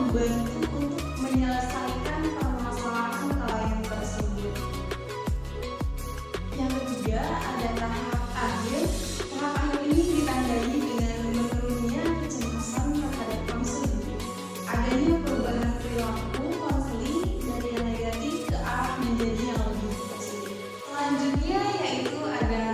membantu untuk menyelesaikan permasalahan klien tersebut. Yang ketiga, ada tahap akhir. Tahap akhir ini ditandai dengan menurunnya kecemasan terhadap konseling. Adanya perubahan perilaku konseling dari yang negatif ke arah menjadi yang lebih positif. Selanjutnya yaitu ada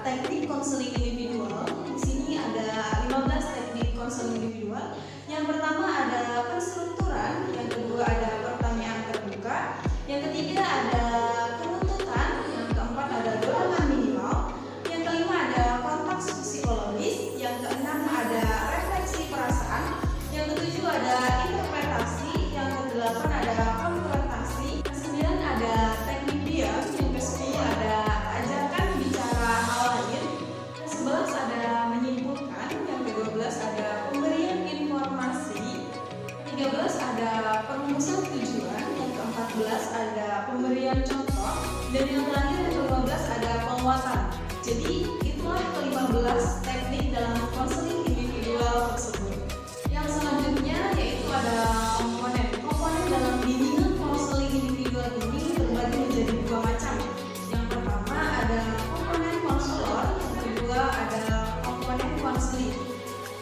teknik konseling individual. Di sini ada 15 teknik konseling individual. Yang pertama ada penstrukturan, yang kedua ada pertanyaan terbuka, yang ketiga ada penuntutan, yang keempat ada dorongan minimal, yang kelima ada kontak psikologis, yang keenam ada refleksi perasaan, yang ketujuh ada interpretasi, yang kedelapan ada konfrontasi, yang kesembilan ada teknik diam, yang kesepuluh ada ajarkan bicara hal lain, yang sebelas ada menyimpulkan, yang ke-12 ada pemberian informasi, yang ke-13 ada perumusan tujuan, yang ke-14 ada pemberian contoh, dan yang terakhir yang ke-15 ada penguatan. Jadi itulah ke-15 teknik dalam konseling individual tersebut. Yang selanjutnya yaitu ada komponen. Komponen dalam bimbingan konseling individual ini terbagi menjadi dua macam. Yang pertama ada komponen konselor, yang kedua ada komponen konseling.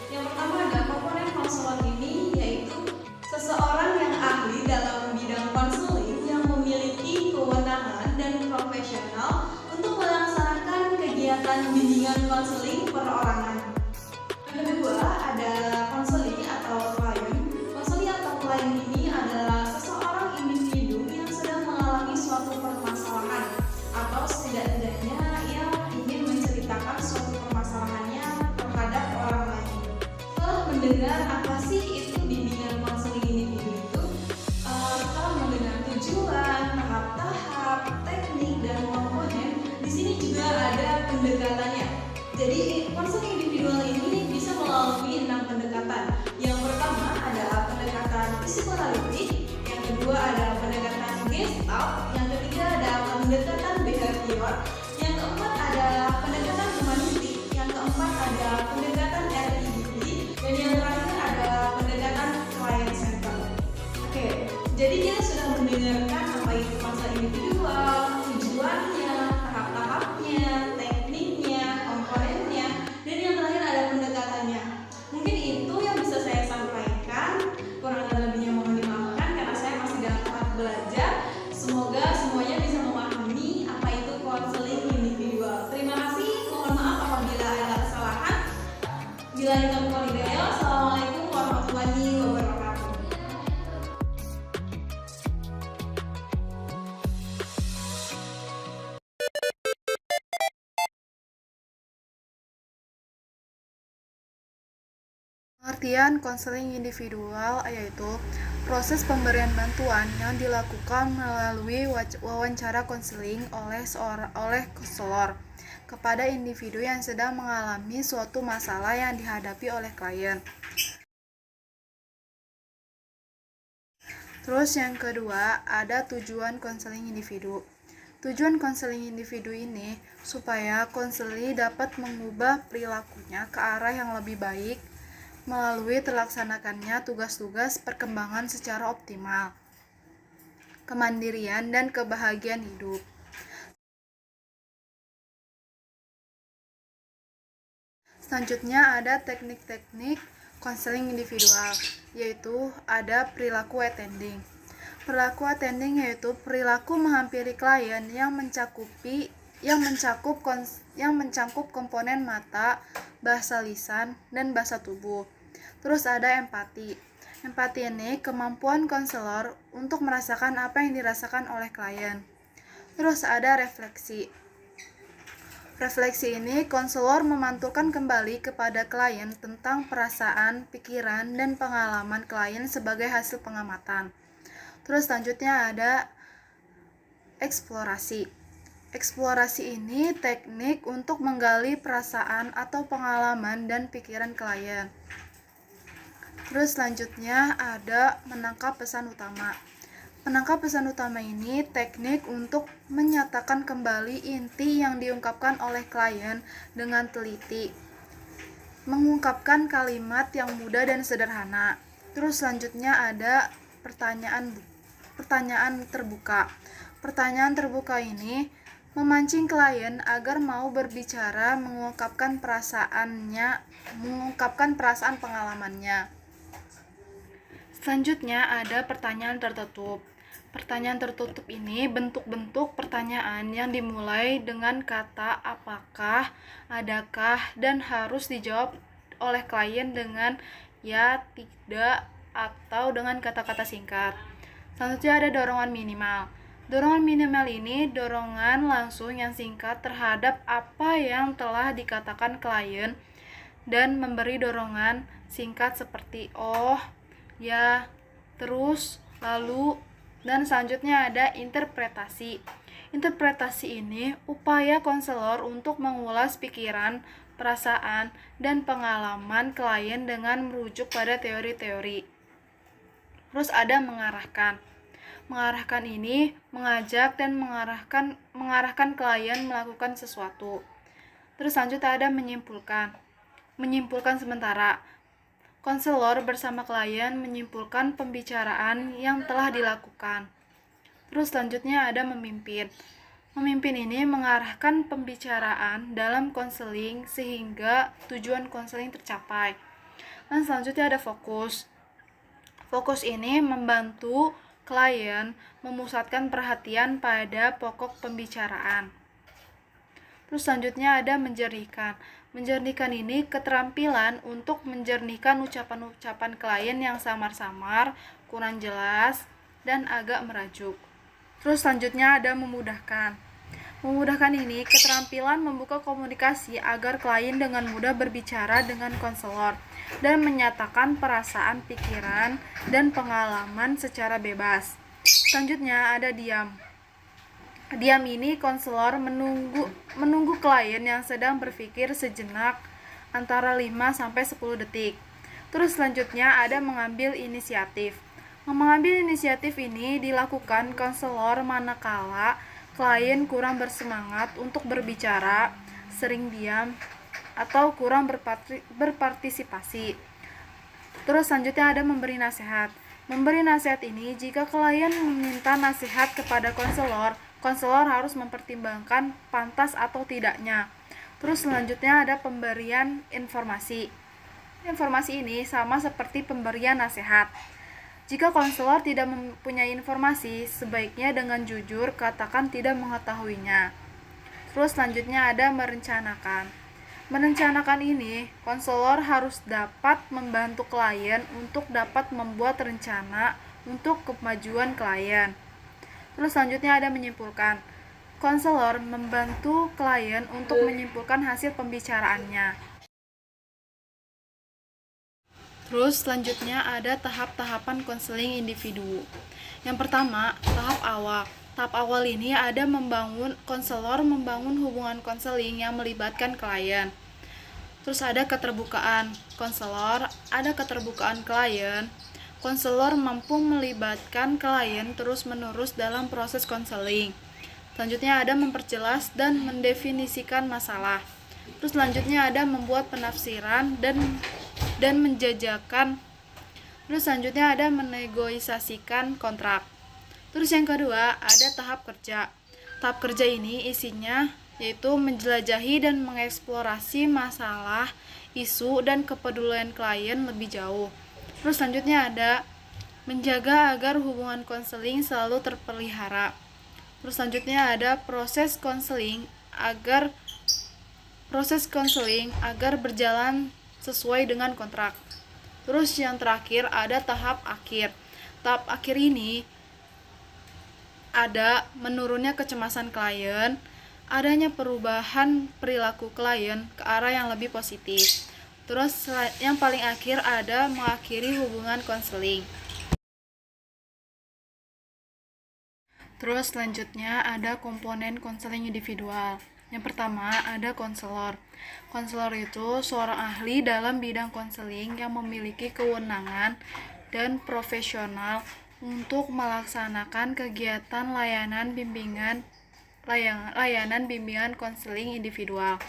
Yang pertama ada komponen konselor ini yaitu seseorang yang ahli dalam bidang konseling yang memiliki kewenangan dan profesional untuk melaksanakan kegiatan bimbingan konseling perorangan. Yang kedua ada konseling atau klien. Konseling atau klien ini adalah seseorang individu yang sedang mengalami suatu permasalahan atau setidaknya ia ingin menceritakan suatu permasalahannya terhadap orang lain. Setelah mendengar apa sih itu bimbingan konseling individu itu, setelah mendengar tujuan, tahap-tahap, teknik dan komponen, di sini juga ada pendekatannya. Jadi konseling individual ini bisa melalui 6 pendekatan. Yang pertama adalah pendekatan psikoanalitik, yang kedua ada pendekatan gestalt, yang ketiga ada pendekatan behavior, yang keempat ada pendekatan humanistik, yang keempat ada pendekatan RTBP, dan yang terakhir ada pendekatan client center. Oke, jadi kita sudah mendengarkan apa itu konseling individual, tujuannya, tahap-tahapnya, tekniknya, komponennya, dan yang terakhir ada pendekatannya. Mungkin itu yang bisa saya sampaikan. Kurang dan lebihnya mohon dimaafkan karena saya masih dalam tahap belajar. Semoga semuanya bisa memahami apa itu konseling individual. Terima kasih. Mohon maaf apabila ada kesalahan. Bila taufiq wal hidayah. Assalamualaikum warahmatullahi wabarakatuh. Pengertian konseling individual yaitu proses pemberian bantuan yang dilakukan melalui wawancara konseling oleh konselor kepada individu yang sedang mengalami suatu masalah yang dihadapi oleh klien. Terus yang kedua ada tujuan konseling individu. Tujuan konseling individu ini supaya konseli dapat mengubah perilakunya ke arah yang lebih baik melalui terlaksanakannya tugas-tugas perkembangan secara optimal, kemandirian dan kebahagiaan hidup. Selanjutnya ada teknik-teknik konseling individual, yaitu ada perilaku attending. Perilaku attending yaitu perilaku menghampiri klien yang mencakup komponen mata, bahasa lisan, dan bahasa tubuh. Terus ada empati. Empati ini kemampuan konselor untuk merasakan apa yang dirasakan oleh klien. Terus ada refleksi. Refleksi ini konselor memantulkan kembali kepada klien tentang perasaan, pikiran, dan pengalaman klien sebagai hasil pengamatan. Terus selanjutnya ada eksplorasi. Eksplorasi ini teknik untuk menggali perasaan atau pengalaman dan pikiran klien. Terus selanjutnya ada menangkap pesan utama. Menangkap pesan utama ini teknik untuk menyatakan kembali inti yang diungkapkan oleh klien dengan teliti. Mengungkapkan kalimat yang mudah dan sederhana. Terus selanjutnya ada pertanyaan terbuka. Pertanyaan terbuka ini memancing klien agar mau berbicara, mengungkapkan perasaan pengalamannya. Selanjutnya ada pertanyaan tertutup. Pertanyaan tertutup ini bentuk-bentuk pertanyaan yang dimulai dengan kata apakah, adakah, dan harus dijawab oleh klien dengan ya, tidak, atau dengan kata-kata singkat. Selanjutnya ada dorongan minimal. Dorongan minimal ini dorongan langsung yang singkat terhadap apa yang telah dikatakan klien dan memberi dorongan singkat seperti oh, ya, terus, lalu, dan selanjutnya ada interpretasi. Interpretasi ini upaya konselor untuk mengulas pikiran, perasaan, dan pengalaman klien dengan merujuk pada teori-teori. Terus ada mengarahkan. Mengarahkan ini mengajak dan mengarahkan klien melakukan sesuatu. Terus selanjutnya ada menyimpulkan. Menyimpulkan sementara. Konselor bersama klien menyimpulkan pembicaraan yang telah dilakukan. Terus selanjutnya ada memimpin. Memimpin ini mengarahkan pembicaraan dalam konseling sehingga tujuan konseling tercapai. Dan selanjutnya ada fokus. Fokus ini membantu klien memusatkan perhatian pada pokok pembicaraan. Terus selanjutnya ada menjernihkan. Menjernihkan ini keterampilan untuk menjernihkan ucapan-ucapan klien yang samar-samar, kurang jelas, dan agak merajuk. Terus selanjutnya ada memudahkan. Memudahkan ini keterampilan membuka komunikasi agar klien dengan mudah berbicara dengan konselor dan menyatakan perasaan, pikiran, dan pengalaman secara bebas. Selanjutnya ada diam. Diam ini konselor menunggu klien yang sedang berpikir sejenak antara 5-10 detik. Terus selanjutnya ada mengambil inisiatif. Mengambil inisiatif ini dilakukan konselor manakala klien kurang bersemangat untuk berbicara, sering diam, atau kurang berpartisipasi. Terus selanjutnya ada memberi nasihat. Memberi nasihat ini jika klien meminta nasihat kepada konselor, konselor harus mempertimbangkan pantas atau tidaknya. Terus selanjutnya ada pemberian informasi. Informasi ini sama seperti pemberian nasihat. Jika konselor tidak mempunyai informasi, sebaiknya dengan jujur katakan tidak mengetahuinya. Terus selanjutnya ada merencanakan. Merencanakan ini, konselor harus dapat membantu klien untuk dapat membuat rencana untuk kemajuan klien. Terus selanjutnya ada menyimpulkan. Konselor membantu klien untuk menyimpulkan hasil pembicaraannya. Terus selanjutnya ada tahap-tahapan konseling individu. Yang pertama, tahap awal. Tahap awal ini ada konselor membangun hubungan konseling yang melibatkan klien. Terus ada keterbukaan konselor, ada keterbukaan klien. Konselor mampu melibatkan klien terus-menerus dalam proses konseling. Selanjutnya ada memperjelas dan mendefinisikan masalah. Terus selanjutnya ada membuat penafsiran dan menjajakan. Terus selanjutnya ada menegosiasikan kontrak. Terus yang kedua ada tahap kerja. Tahap kerja ini isinya yaitu menjelajahi dan mengeksplorasi masalah, isu, dan kepedulian klien lebih jauh. Terus selanjutnya ada menjaga agar hubungan konseling selalu terpelihara. Terus selanjutnya ada proses konseling agar berjalan sesuai dengan kontrak. Terus yang terakhir ada tahap akhir. Tahap akhir ini ada menurunnya kecemasan klien, adanya perubahan perilaku klien ke arah yang lebih positif. Terus yang paling akhir ada mengakhiri hubungan konseling. Terus selanjutnya ada komponen konseling individual. Yang pertama ada konselor. Konselor itu seorang ahli dalam bidang konseling yang memiliki kewenangan dan profesional untuk melaksanakan kegiatan layanan bimbingan konseling individual.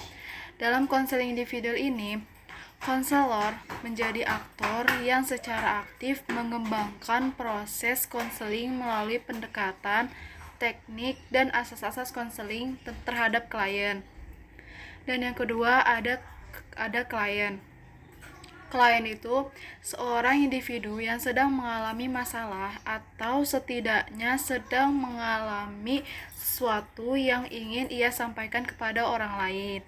Dalam konseling individual ini, Konselor menjadi aktor yang secara aktif mengembangkan proses konseling melalui pendekatan, teknik, dan asas-asas konseling terhadap klien. Dan yang kedua ada klien. Klien itu seorang individu yang sedang mengalami masalah atau setidaknya sedang mengalami sesuatu yang ingin ia sampaikan kepada orang lain.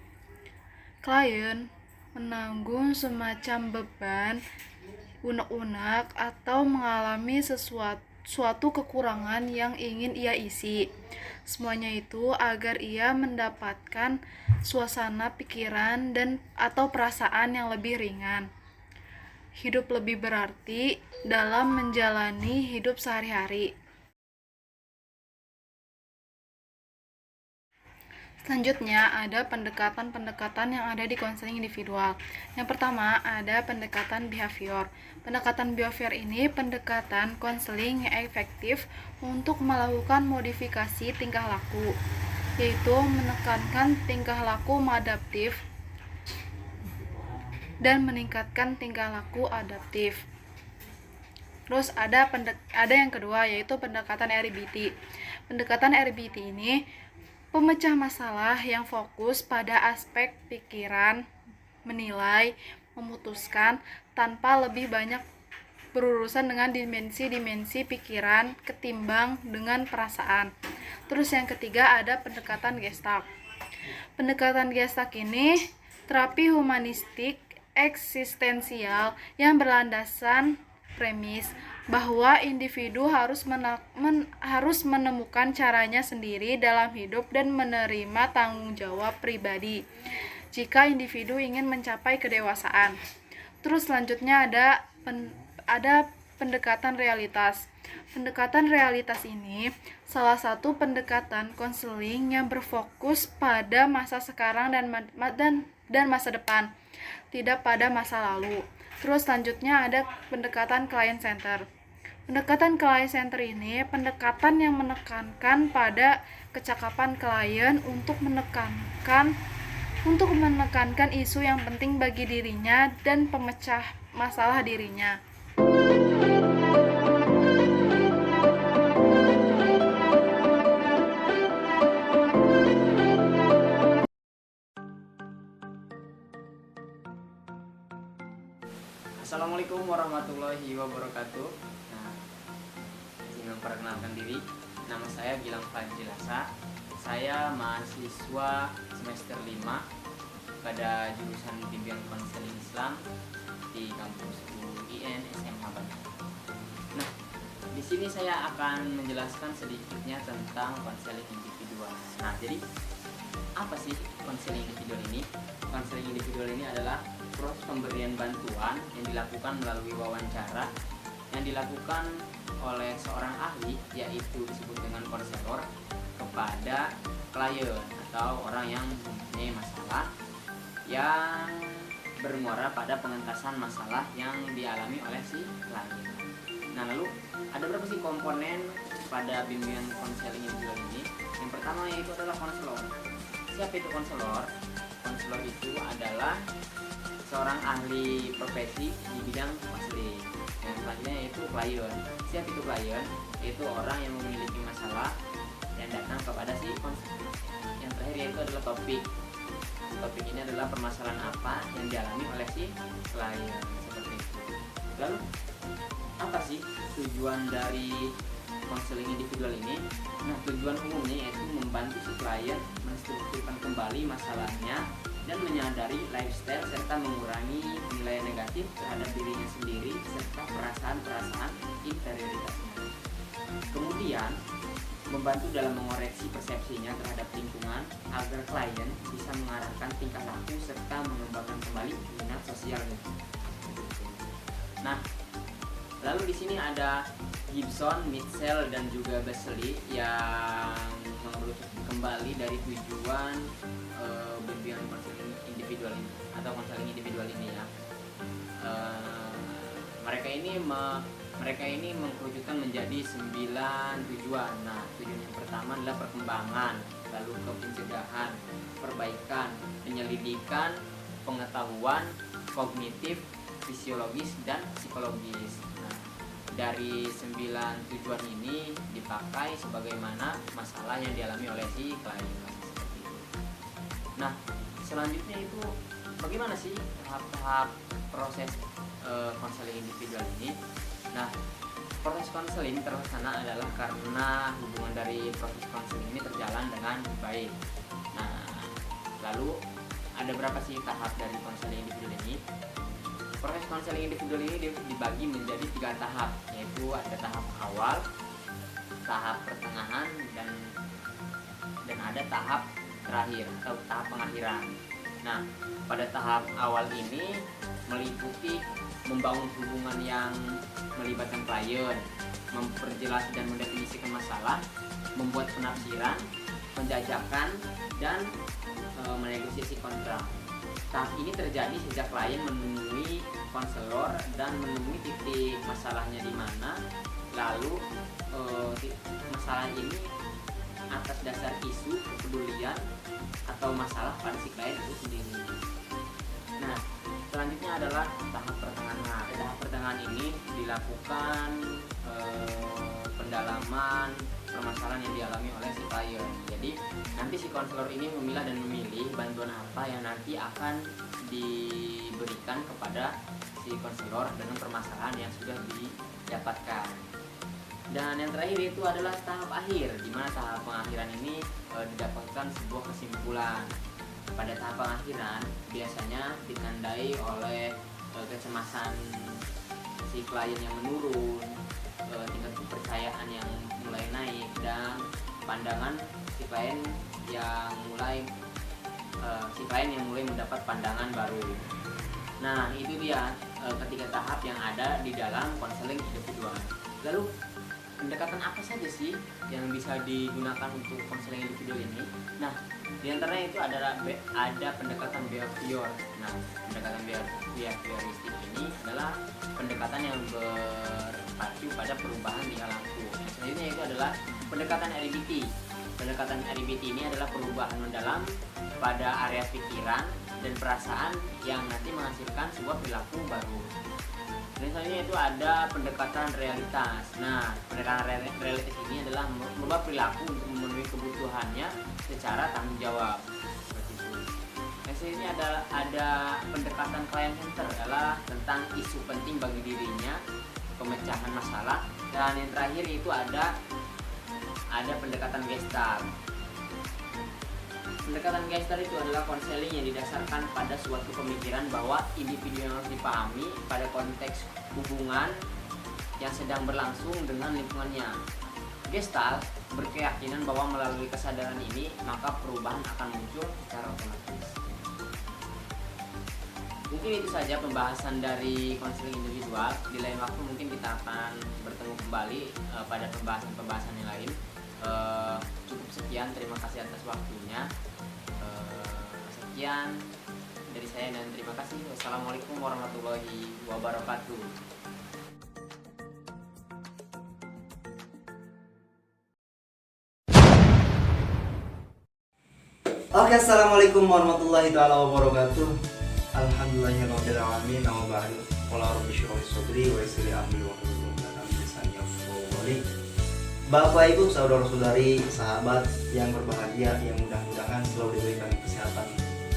Klien menanggung semacam beban, unek-unek, atau mengalami suatu kekurangan yang ingin ia isi. Semuanya itu agar ia mendapatkan suasana pikiran dan atau perasaan yang lebih ringan. Hidup lebih berarti dalam menjalani hidup sehari-hari. Selanjutnya ada pendekatan-pendekatan yang ada di konseling individual. Yang pertama ada pendekatan behavior. Pendekatan behavior ini pendekatan konseling yang efektif untuk melakukan modifikasi tingkah laku, yaitu menekankan tingkah laku maladaptif dan meningkatkan tingkah laku adaptif. Terus ada yang kedua, yaitu pendekatan RBT. Pendekatan RBT ini pemecah masalah yang fokus pada aspek pikiran, menilai, memutuskan tanpa lebih banyak berurusan dengan dimensi-dimensi pikiran ketimbang dengan perasaan. Terus yang ketiga ada pendekatan Gestalt. Pendekatan Gestalt ini terapi humanistik eksistensial yang berlandasan premis bahwa individu harus menemukan caranya sendiri dalam hidup dan menerima tanggung jawab pribadi jika individu ingin mencapai kedewasaan. Terus selanjutnya ada pendekatan realitas. Pendekatan realitas ini salah satu pendekatan konseling yang berfokus pada masa sekarang dan masa depan, tidak pada masa lalu. Terus selanjutnya ada pendekatan client center. Pendekatan client center ini pendekatan yang menekankan pada kecakapan klien untuk menekankan isu yang penting bagi dirinya dan pemecah masalah dirinya. Assalamualaikum warahmatullahi wabarakatuh. Nah, izin memperkenalkan diri. Nama saya Gilang Fajilasa. Saya mahasiswa semester 5 pada jurusan Bimbingan Konseling Islam di kampus UIN SMH Bandung. Nah, di sini saya akan menjelaskan sedikitnya tentang konseling individual. Nah, jadi apa sih konseling individual ini? Konseling individual ini adalah proses pemberian bantuan yang dilakukan melalui wawancara yang dilakukan oleh seorang ahli, yaitu disebut dengan konselor, kepada klien atau orang yang mempunyai masalah yang bermuara pada pengentasan masalah yang dialami oleh si klien. Nah, lalu ada berapa sih komponen pada bimbingan konseling individual ini? Yang pertama yaitu adalah konselor. Siapa itu konselor? Konselor itu adalah seorang ahli profesi di bidang konseling. Yang selanjutnya yaitu klien. Siapa itu klien? Yaitu orang yang memiliki masalah dan datang kepada si konselor. Yang terakhir yaitu adalah topik. Topik ini adalah permasalahan apa yang dialami oleh si klien, seperti itu. Lalu apa sih tujuan dari konseling individual ini? Nah, tujuan umumnya yaitu membantu si klien menstrukturkan kembali masalahnya dan menyadari lifestyle serta mengurangi penilaian negatif terhadap dirinya sendiri serta perasaan-perasaan inferioritasnya. Kemudian membantu dalam mengoreksi persepsinya terhadap lingkungan agar klien bisa mengarahkan tingkah laku serta mengembangkan kembali minat sosialnya. Nah, lalu di sini ada Gibson, Mitchell, dan juga Besley yang mengerucut kembali dari tujuan bimbingan konseling individual ini atau konseling individual ini ya. Mereka ini mengkerucutkan menjadi 9 tujuan. Nah, tujuan yang pertama adalah perkembangan, lalu ke pencegahan, perbaikan, penyelidikan, pengetahuan kognitif, fisiologis, dan psikologis. Nah, dari 9 tujuan ini dipakai sebagaimana masalah yang dialami oleh si klien. Seperti itu. Nah, selanjutnya itu bagaimana sih tahap-tahap proses konseling individual ini? Nah, proses konseling terlaksana adalah karena hubungan dari proses konseling ini terjalan dengan baik. Nah, lalu ada berapa sih tahap dari konseling individual ini? Proses konseling individual ini dibagi menjadi 3 tahap, yaitu ada tahap awal, tahap pertengahan, dan ada tahap terakhir atau tahap pengakhiran. Nah, pada tahap awal ini meliputi membangun hubungan yang melibatkan klien, memperjelas dan mendefinisikan masalah, membuat penafsiran, penjajakan, dan menegosiasi kontrak. Tahap ini terjadi sejak klien menemui konselor dan menemui titik masalahnya di mana, lalu masalah ini atas dasar isu kepedulian atau masalah pada si klien itu sendiri. Nah, selanjutnya adalah tahap pertengahan. Tahap pertengahan ini dilakukan pendalaman permasalahan yang dialami oleh si klien. Jadi nanti si konselor ini memilah dan memilih bantuan apa yang nanti akan diberikan kepada si konselor dengan permasalahan yang sudah didapatkan. Dan yang terakhir itu adalah tahap akhir, di mana tahap pengakhiran ini didapatkan sebuah kesimpulan. Pada tahap pengakhiran biasanya ditandai oleh kecemasan si klien yang menurun, tingkat kepercayaan yang mulai naik, dan pandangan si klien yang mulai mendapat pandangan baru. Nah, itu dia ketiga tahap yang ada di dalam konseling individual. Lalu pendekatan apa saja sih yang bisa digunakan untuk konseling individual ini? Nah, di antaranya itu ada pendekatan behavior. Nah, pendekatan behavioristik ini adalah pendekatan yang berpacu pada perubahan di alamku. Yang selanjutnya itu adalah pendekatan RBT. Pendekatan RBT ini adalah perubahan mendalam pada area pikiran dan perasaan yang nanti menghasilkan sebuah perilaku baru. Dan selanjutnya itu ada pendekatan realitas. Nah, pendekatan realitas ini adalah merubah perilaku untuk memenuhi kebutuhannya secara tanggung jawab. Seperti itu. Nah, ini ada pendekatan client center, adalah tentang isu penting bagi dirinya, pemecahan masalah. Dan yang terakhir itu ada pendekatan Gestalt. Pendekatan Gestalt itu adalah konseling yang didasarkan pada suatu pemikiran bahwa individu yang harus dipahami pada konteks hubungan yang sedang berlangsung dengan lingkungannya. Gestalt berkeyakinan bahwa melalui kesadaran ini maka perubahan akan muncul secara otomatis. Mungkin itu saja pembahasan dari konseling individual. Di lain waktu mungkin kita akan bertemu kembali pada pembahasan yang lain. Cukup sekian, terima kasih atas waktunya. Sekian dari saya dan terima kasih. Wassalamualaikum warahmatullahi wabarakatuh. Oke, assalamualaikum warahmatullahi wabarakatuh. Alhamdulillahirabbil alamin. Nama ba'du. Qala rabbi shrah li sadri wa yassir li amri wa hlul 'uqdatam min lisani yafqahu qawli. Bapak, Ibu, saudara-saudari, sahabat yang berbahagia, yang mudah-mudahan selalu diberikan kesehatan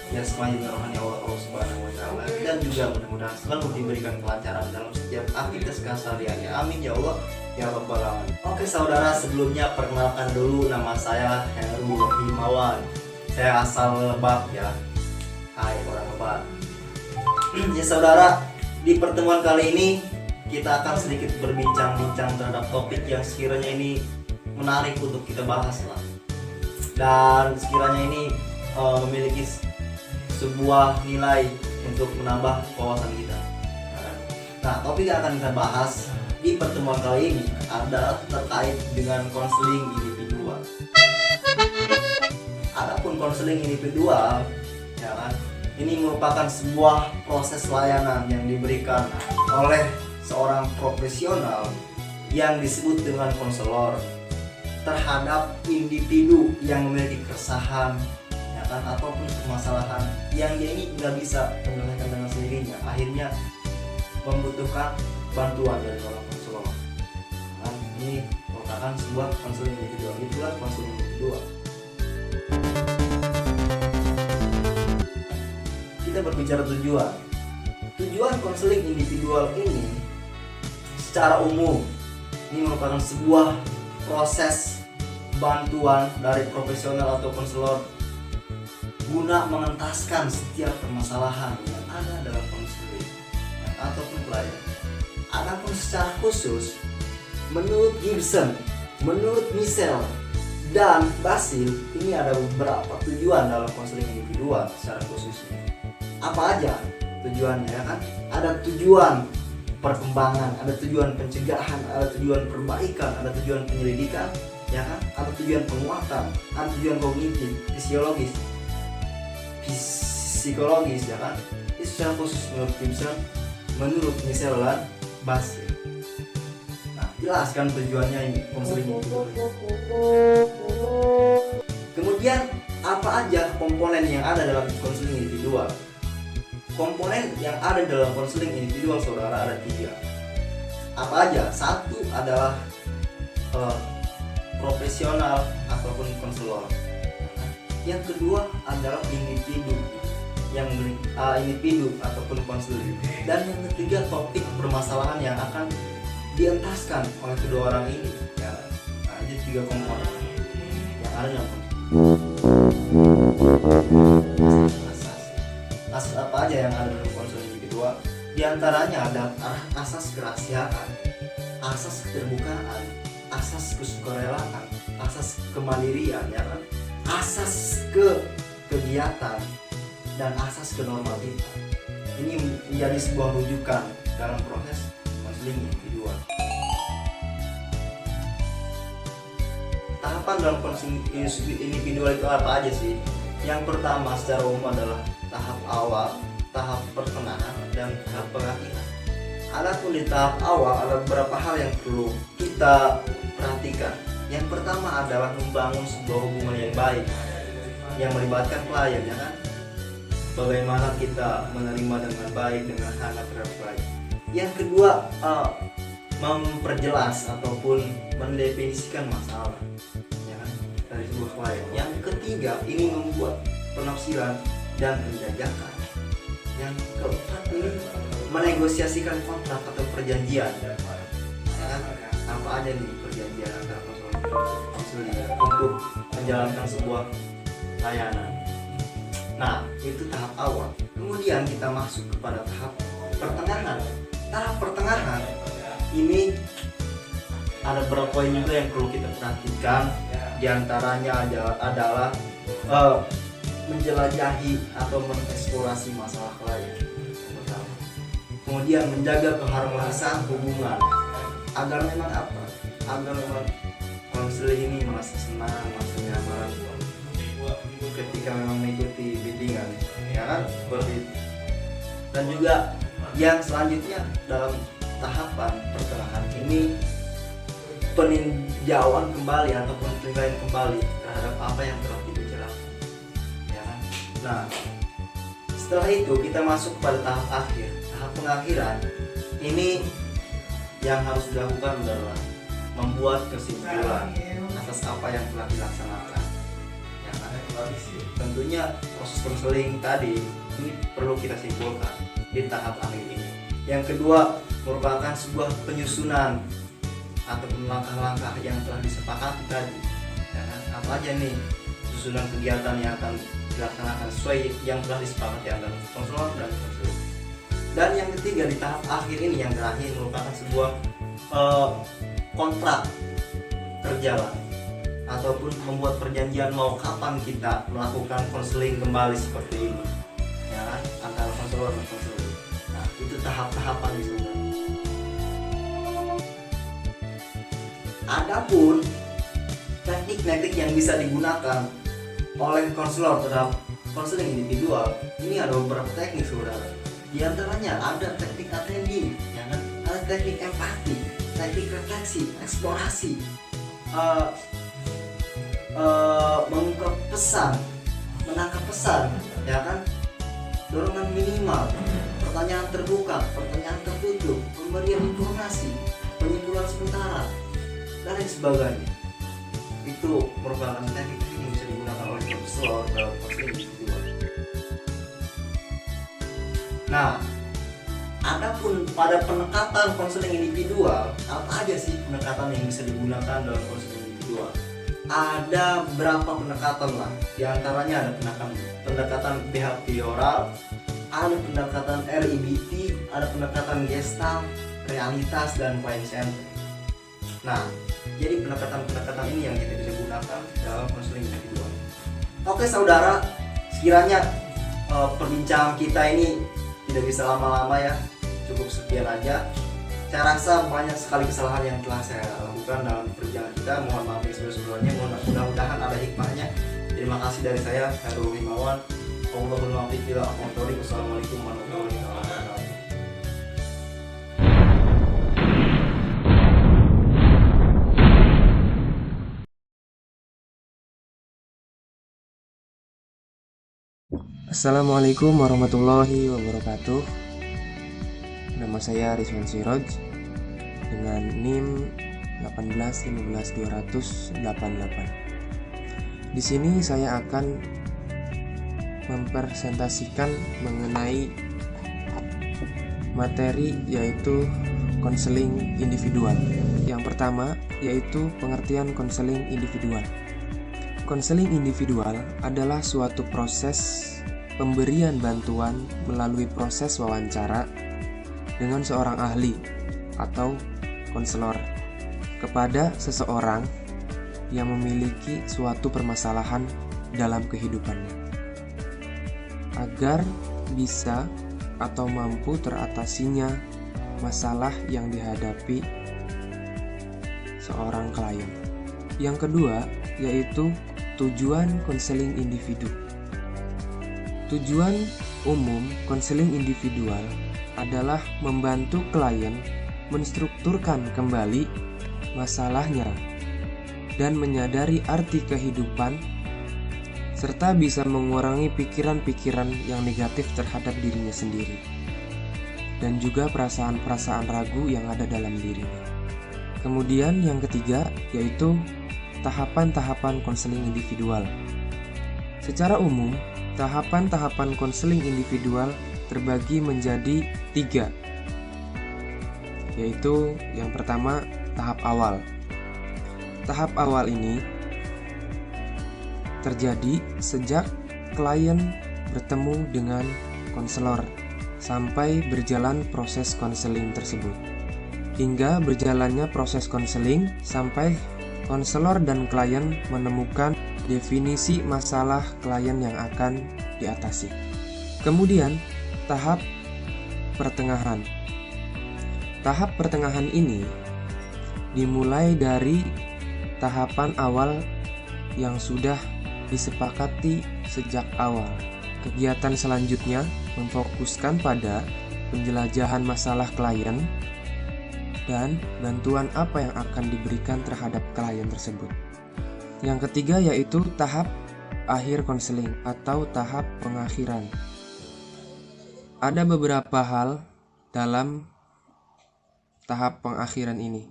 yang semuanya rohani Allah Subhanahu wa taala, dan juga mudah-mudahan selalu diberikan kelancaran dalam setiap aktivitas kesehariannya. Amin ya Allah ya rabbal alamin. Oke saudara, sebelumnya perkenalkan dulu, nama saya Heru Himawan. Saya asal Lebak ya. Hai orang Lebak. Ya saudara, di pertemuan kali ini kita akan sedikit berbincang-bincang terhadap topik yang sekiranya ini menarik untuk kita bahas lah, dan sekiranya ini memiliki sebuah nilai untuk menambah wawasan kita. Nah, topik yang akan kita bahas di pertemuan kali ini adalah terkait dengan konseling individual. Adapun konseling individual, ya kan, ini merupakan sebuah proses layanan yang diberikan oleh seorang profesional yang disebut dengan konselor terhadap individu yang memiliki keresahan, ya kan, ataupun permasalahan yang dia ini nggak bisa menyelesaikan dengan sendirinya, akhirnya membutuhkan bantuan dari seorang konselor. Nah, ini merupakan sebuah konseling individual, itulah konseling individual. Kita berbicara tujuan. Tujuan konseling individual ini secara umum ini merupakan sebuah proses bantuan dari profesional atau konselor guna mengentaskan setiap permasalahan yang ada dalam konseling ataupun klien. Adapun secara khusus, menurut Gibson, menurut Michel, dan Basil, ini ada beberapa tujuan dalam konseling individual secara khususnya. Apa aja tujuannya, ya kan? Ada tujuan perkembangan, ada tujuan pencegahan, ada tujuan perbaikan, ada tujuan penyelidikan, ya kan? Ada tujuan penguatan, ada tujuan kognitif, psikologis, ya kan? Itu secara khusus menurut Gibson, menurut Michel dan Basil. Nah, jelaskan tujuannya ini konseling individual. Kemudian apa aja komponen yang ada dalam konseling individual? Komponen yang ada dalam konseling individual saudara ada 3. Apa aja? Satu adalah profesional ataupun konselor. Yang kedua adalah individu ataupun konseling. Dan yang ketiga topik permasalahan yang akan dientaskan oleh kedua orang ini. Ya, nah, ini 3 komponen yang ada dalam asas apa aja yang ada dalam konseling individual. Di antaranya ada asas kerahasiaan, asas keterbukaan, asas kesukarelaan, asas kemandirian, ya kan? Asas kegiatan dan asas kenormatifan. Ini menjadi sebuah rujukan dalam proses konseling individual. Tahapan dalam konseling individual itu apa aja sih? Yang pertama secara umum adalah tahap awal, tahap pertengahan, dan tahap pengakhiran. Adapun di tahap awal ada beberapa hal yang perlu kita perhatikan. Yang pertama adalah membangun sebuah hubungan yang baik yang melibatkan klien, ya kan? Bagaimana kita menerima dengan baik, dengan hangat terhadap klien. Yang kedua, memperjelas ataupun mendefinisikan masalah, ya kan, dari sebuah klien. Yang ketiga, ini membuat penafsiran dan penjajakan. Yang keempat, ini menegosiasikan kontrak atau perjanjian, ya kan? Apa aja nih perjanjian antara konseling untuk menjalankan sebuah layanan. Nah, itu tahap awal. Kemudian kita masuk kepada tahap pertengahan. Tahap pertengahan ini ada beberapa poin juga yang perlu kita perhatikan. Di antaranya adalah menjelajahi atau mengeksplorasi masalah klien. Kemudian menjaga keharmonisan hubungan agar memang apa? Agar memang konseling ini merasa senang, merasa nyaman ketika memang mengikuti bimbingan, ya kan? Seperti itu. Dan juga yang selanjutnya dalam tahapan pertengahan ini peninjauan kembali ataupun penilaian kembali terhadap apa yang telah dibicarakan, ya kan? Nah, setelah itu kita masuk pada tahap akhir, tahap pengakhiran. Ini yang harus dilakukan adalah membuat kesimpulan atas apa yang telah dilaksanakan, ya kan? Tentunya proses konseling tadi ini perlu kita simpulkan di tahap akhir ini. Yang kedua merupakan sebuah penyusunan ataupun langkah-langkah yang telah disepakati tadi, ya kan? Apa aja nih susunan kegiatan yang akan dilaksanakan sesuai yang telah disepakati antara konselor dan konseling. Dan yang ketiga di tahap akhir ini, yang terakhir, merupakan sebuah kontrak kerja lah, ataupun membuat perjanjian mau kapan kita melakukan konseling kembali seperti ini, ya kan? Antara konselor dan konseling. Nah, itu tahap-tahapan di sana. Adapun teknik-teknik yang bisa digunakan oleh konselor terhadap konseling individual, ini ada beberapa teknik saudara. Di antaranya ada teknik attending, ya kan? Ada teknik empati, teknik refleksi, eksplorasi, mengungkap pesan, menangkap pesan, ya kan? Dorongan minimal, pertanyaan terbuka, pertanyaan tertutup, pemberian informasi, penyimpulan sementara, dan lain sebagainya. Itu merupakan teknik yang bisa digunakan oleh konselor dalam konseling individual. Nah, adapun pada pendekatan konseling individual, apa aja sih pendekatan yang bisa digunakan dalam konseling individual? Ada berapa pendekatan lah. Di antaranya ada pendekatan behavioral, ada pendekatan REBT, ada pendekatan Gestalt, realitas, dan client center. Nah, jadi pendekatan-pendekatan ini yang kita bisa gunakan dalam konseling individual. Oke saudara, sekiranya perbincangan kita ini tidak bisa lama-lama ya, cukup sekian aja. Saya rasa banyak sekali kesalahan yang telah saya lakukan dalam perjalanan kita. Mohon maaf yang sebelum-sebelumnya, mudah-mudahan ada hikmahnya. Terima kasih dari saya, Khairul Himawan. Wassalamualaikum warahmatullahi wabarakatuh. Assalamualaikum warahmatullahi wabarakatuh. Nama saya Rizwan Siroj dengan NIM 1815288. Di sini saya akan mempresentasikan mengenai materi yaitu konseling individual. Yang pertama yaitu pengertian konseling individual. Konseling individual adalah suatu proses pemberian bantuan melalui proses wawancara dengan seorang ahli atau konselor kepada seseorang yang memiliki suatu permasalahan dalam kehidupannya agar bisa atau mampu teratasinya masalah yang dihadapi seorang klien. Yang kedua yaitu tujuan konseling individu. Tujuan umum konseling individual adalah membantu klien menstrukturkan kembali masalahnya dan menyadari arti kehidupan serta bisa mengurangi pikiran-pikiran yang negatif terhadap dirinya sendiri dan juga perasaan-perasaan ragu yang ada dalam dirinya. Kemudian yang ketiga yaitu tahapan-tahapan konseling individual. Secara umum, tahapan-tahapan konseling individual terbagi menjadi 3, yaitu yang pertama tahap awal. Tahap awal ini terjadi sejak klien bertemu dengan konselor sampai berjalan proses konseling tersebut, hingga berjalannya proses konseling sampai konselor dan klien menemukan definisi masalah klien yang akan diatasi. Kemudian tahap pertengahan. Tahap pertengahan ini dimulai dari tahapan awal yang sudah disepakati sejak awal. Kegiatan selanjutnya memfokuskan pada penjelajahan masalah klien dan bantuan apa yang akan diberikan terhadap klien tersebut. Yang ketiga yaitu tahap akhir konseling atau tahap pengakhiran. Ada beberapa hal dalam tahap pengakhiran ini.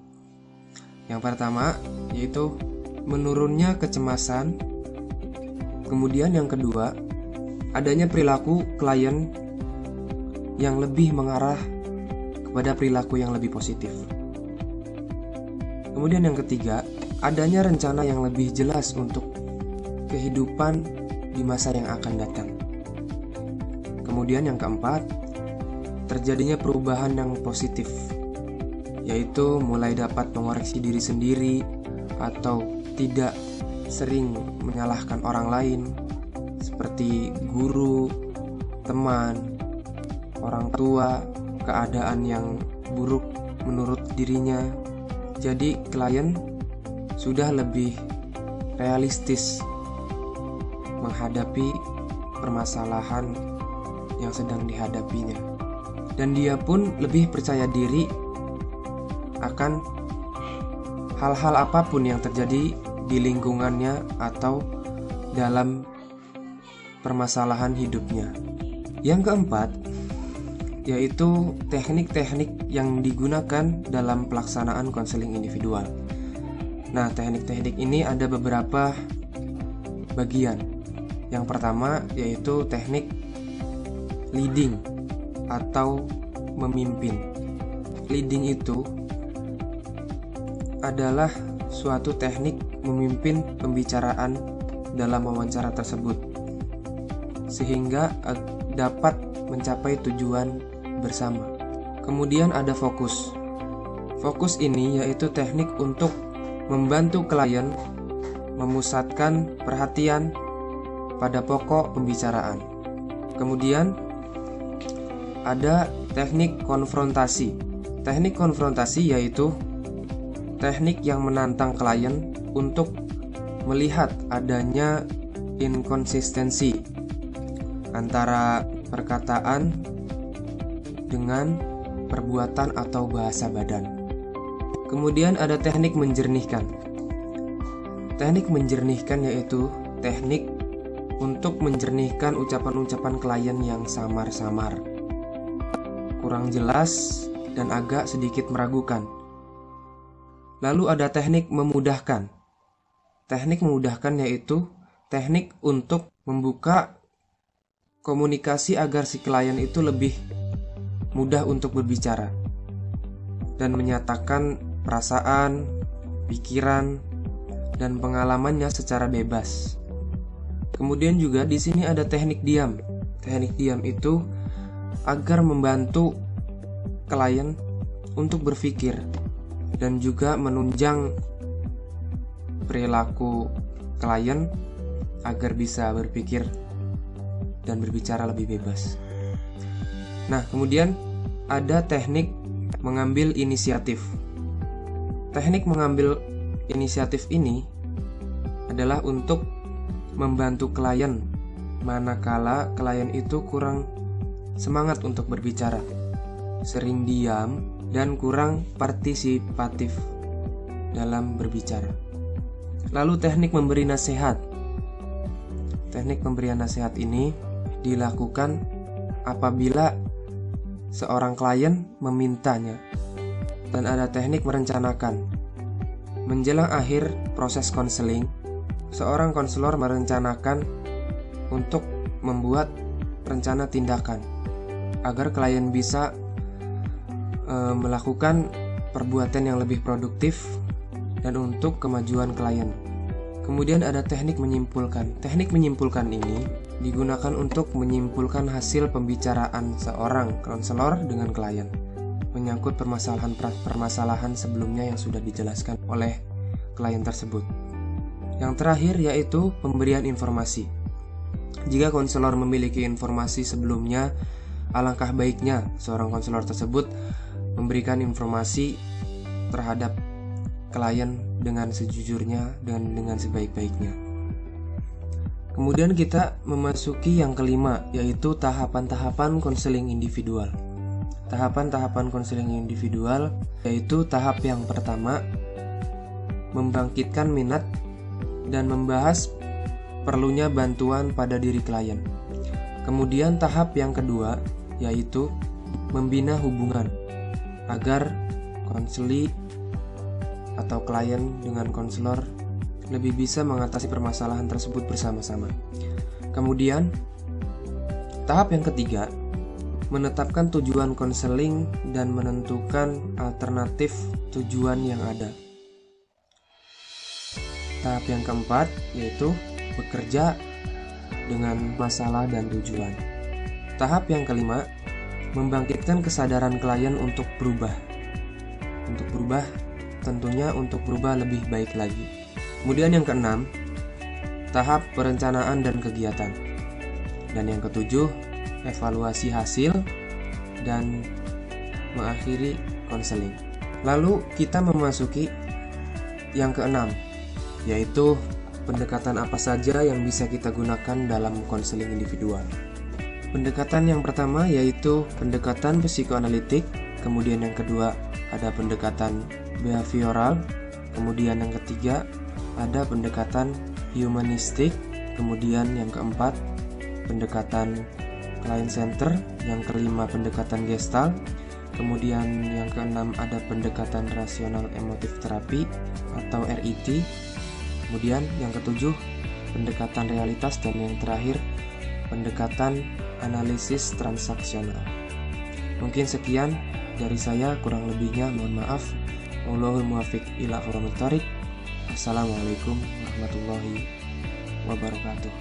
Yang pertama yaitu menurunnya kecemasan. Kemudian yang kedua, adanya perilaku klien yang lebih mengarah kepada perilaku yang lebih positif. Kemudian yang ketiga, adanya rencana yang lebih jelas untuk kehidupan di masa yang akan datang. Kemudian yang keempat, terjadinya perubahan yang positif, yaitu mulai dapat mengoreksi diri sendiri atau tidak sering menyalahkan orang lain seperti guru, teman, orang tua, keadaan yang buruk menurut dirinya. Jadi klien sudah lebih realistis menghadapi permasalahan yang sedang dihadapinya, dan dia pun lebih percaya diri akan hal-hal apapun yang terjadi di lingkungannya atau dalam permasalahan hidupnya. Yang keempat, yaitu teknik-teknik yang digunakan dalam pelaksanaan konseling individual. Nah, teknik-teknik ini ada beberapa bagian. Yang pertama yaitu teknik leading atau memimpin. Leading itu adalah suatu teknik memimpin pembicaraan dalam wawancara tersebut sehingga dapat mencapai tujuan bersama. Kemudian ada fokus. Fokus ini yaitu teknik untuk membantu klien memusatkan perhatian pada pokok pembicaraan. Kemudian ada teknik konfrontasi. Teknik konfrontasi yaitu teknik yang menantang klien untuk melihat adanya inkonsistensi antara perkataan dengan perbuatan atau bahasa badan. Kemudian ada teknik menjernihkan. Teknik menjernihkan yaitu teknik untuk menjernihkan ucapan-ucapan klien yang samar-samar, kurang jelas, dan agak sedikit meragukan. Lalu ada teknik memudahkan. Teknik memudahkan yaitu teknik untuk membuka komunikasi agar si klien itu lebih mudah untuk berbicara dan menyatakan perasaan, pikiran, dan pengalamannya secara bebas. Kemudian juga di sini ada teknik diam. Teknik diam itu agar membantu klien untuk berpikir dan juga menunjang perilaku klien agar bisa berpikir dan berbicara lebih bebas. Nah, kemudian ada teknik mengambil inisiatif. Teknik mengambil inisiatif ini adalah untuk membantu klien manakala klien itu kurang semangat untuk berbicara, sering diam, dan kurang partisipatif dalam berbicara. Lalu teknik memberi nasihat. Teknik pemberian nasihat ini dilakukan apabila seorang klien memintanya, dan ada teknik merencanakan. Menjelang akhir proses konseling, seorang konselor merencanakan untuk membuat rencana tindakan agar klien bisa melakukan perbuatan yang lebih produktif dan untuk kemajuan klien. Kemudian ada teknik menyimpulkan. Teknik menyimpulkan ini digunakan untuk menyimpulkan hasil pembicaraan seorang konselor dengan klien menyangkut permasalahan sebelumnya yang sudah dijelaskan oleh klien tersebut. Yang terakhir yaitu pemberian informasi. Jika konselor memiliki informasi sebelumnya, alangkah baiknya seorang konselor tersebut memberikan informasi terhadap klien dengan sejujurnya dan dengan sebaik-baiknya. Kemudian kita memasuki yang kelima, yaitu tahapan-tahapan konseling individual. Tahapan-tahapan konseling individual yaitu tahap yang pertama, membangkitkan minat dan membahas perlunya bantuan pada diri klien. Kemudian tahap yang kedua yaitu membina hubungan agar konseli atau klien dengan konselor lebih bisa mengatasi permasalahan tersebut bersama-sama. Kemudian tahap yang ketiga, menetapkan tujuan konseling dan menentukan alternatif tujuan yang ada. Tahap yang keempat yaitu bekerja dengan masalah dan tujuan. Tahap yang kelima, membangkitkan kesadaran klien untuk berubah. Untuk berubah, tentunya untuk berubah lebih baik lagi. Kemudian yang keenam, tahap perencanaan dan kegiatan. Dan yang ketujuh, evaluasi hasil dan mengakhiri konseling. Lalu kita memasuki yang keenam, yaitu pendekatan apa saja yang bisa kita gunakan dalam konseling individual. Pendekatan yang pertama yaitu pendekatan psikoanalitik, kemudian yang kedua ada pendekatan behavioral, kemudian yang ketiga ada pendekatan humanistik, kemudian yang keempat pendekatan client center, yang kelima pendekatan gestalt, kemudian yang keenam ada pendekatan rasional emotif terapi atau RET, kemudian yang ketujuh pendekatan realitas, dan yang terakhir pendekatan analisis transaksional. Mungkin sekian dari saya, kurang lebihnya mohon maaf. Wallahul muwaffiq ila aqwamit thoriq. Assalamualaikum warahmatullahi wabarakatuh.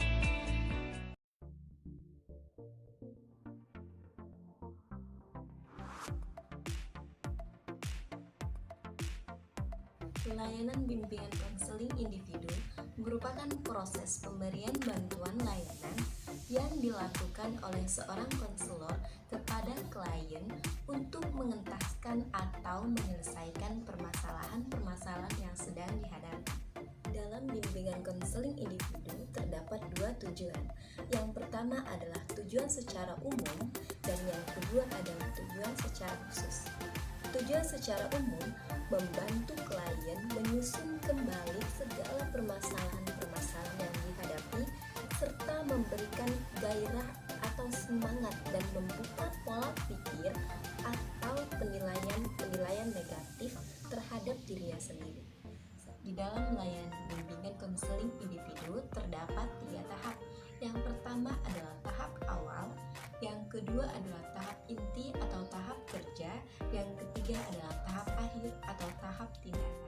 Layanan bimbingan konseling individu merupakan proses pemberian bantuan layanan yang dilakukan oleh seorang konselor kepada klien untuk mengentaskan atau menyelesaikan permasalahan-permasalahan yang sedang dihadapi. Dalam bimbingan konseling individu terdapat dua tujuan. Yang pertama adalah tujuan secara umum dan yang kedua adalah tujuan secara khusus. Tujuan secara umum membantu klien menyusun kembali segala permasalahan-permasalahan yang dihadapi serta memberikan gairah atau semangat dan membuka pola pikir atau penilaian negatif terhadap dirinya sendiri. Di dalam layanan bimbingan konseling individu terdapat 3 tahap. Yang pertama adalah tahap awal, yang kedua adalah tahap inti atau tahap kerja, yang ketiga adalah tahap akhir atau tahap tindakan.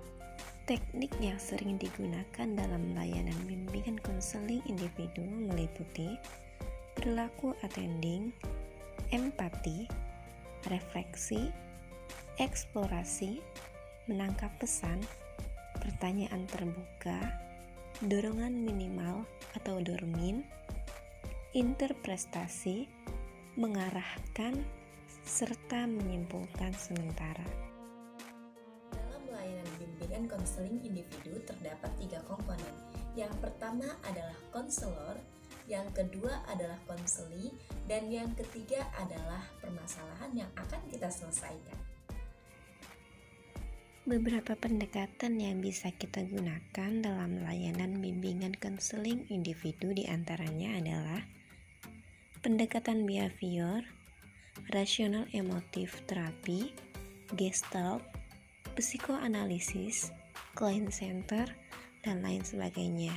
Teknik yang sering digunakan dalam layanan bimbingan konseling individu meliputi perilaku attending, empati, refleksi, eksplorasi, menangkap pesan, pertanyaan terbuka, dorongan minimal atau dormin, interpretasi, mengarahkan, serta menyimpulkan sementara. Dalam layanan bimbingan konseling individu terdapat 3 komponen. Yang pertama adalah konselor, yang kedua adalah konseli, dan yang ketiga adalah permasalahan yang akan kita selesaikan. Beberapa pendekatan yang bisa kita gunakan dalam layanan bimbingan konseling individu diantaranya adalah pendekatan behavior, rasional emotif terapi, gestalt, psikoanalisis, client center, dan lain sebagainya.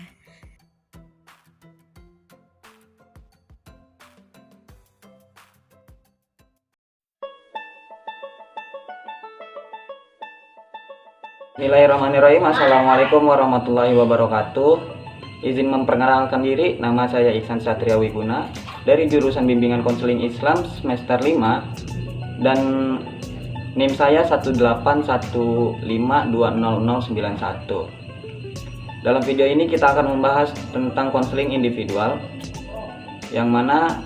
Bismillahirrahmanirrahim. Assalamualaikum warahmatullahi wabarakatuh. Izin memperkenalkan diri, nama saya Ihsan Satria Wiguna dari jurusan bimbingan konseling Islam semester 5 dan NIM saya 181520091. Dalam video ini kita akan membahas tentang konseling individual, yang mana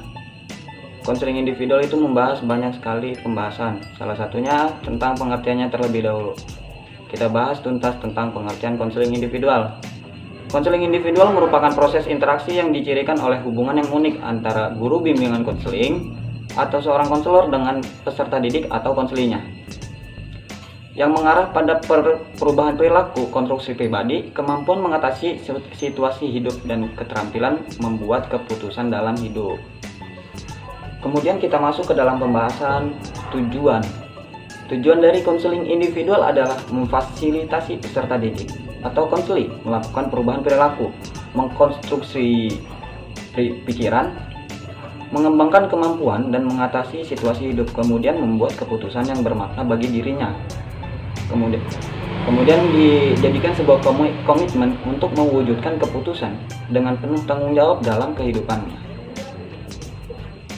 konseling individual itu membahas banyak sekali pembahasan. Salah satunya tentang pengertiannya terlebih dahulu. Kita bahas tuntas tentang pengertian konseling individual. Konseling individual merupakan proses interaksi yang dicirikan oleh hubungan yang unik antara guru bimbingan konseling atau seorang konselor dengan peserta didik atau konselinya, yang mengarah pada perubahan perilaku, konstruksi pribadi, kemampuan mengatasi situasi hidup, dan keterampilan membuat keputusan dalam hidup. Kemudian kita masuk ke dalam pembahasan tujuan. Tujuan dari konseling individual adalah memfasilitasi peserta didik atau konseli melakukan perubahan perilaku, mengkonstruksi pikiran, mengembangkan kemampuan, dan mengatasi situasi hidup, kemudian membuat keputusan yang bermakna bagi dirinya. Kemudian dijadikan sebuah komitmen untuk mewujudkan keputusan dengan penuh tanggung jawab dalam kehidupannya.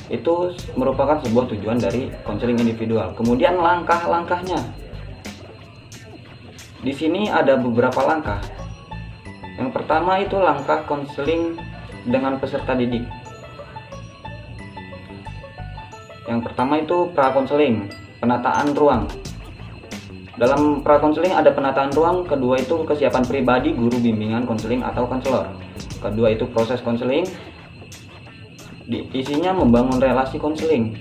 Itu merupakan sebuah tujuan dari konseling individual. Kemudian langkah-langkahnya. Di sini ada beberapa langkah. Yang pertama itu langkah konseling dengan peserta didik. Yang pertama itu pra-konseling, penataan ruang. Dalam pra-konseling ada penataan ruang, kedua itu kesiapan pribadi guru bimbingan konseling atau konselor. Kedua itu proses konseling. Isinya membangun relasi konseling.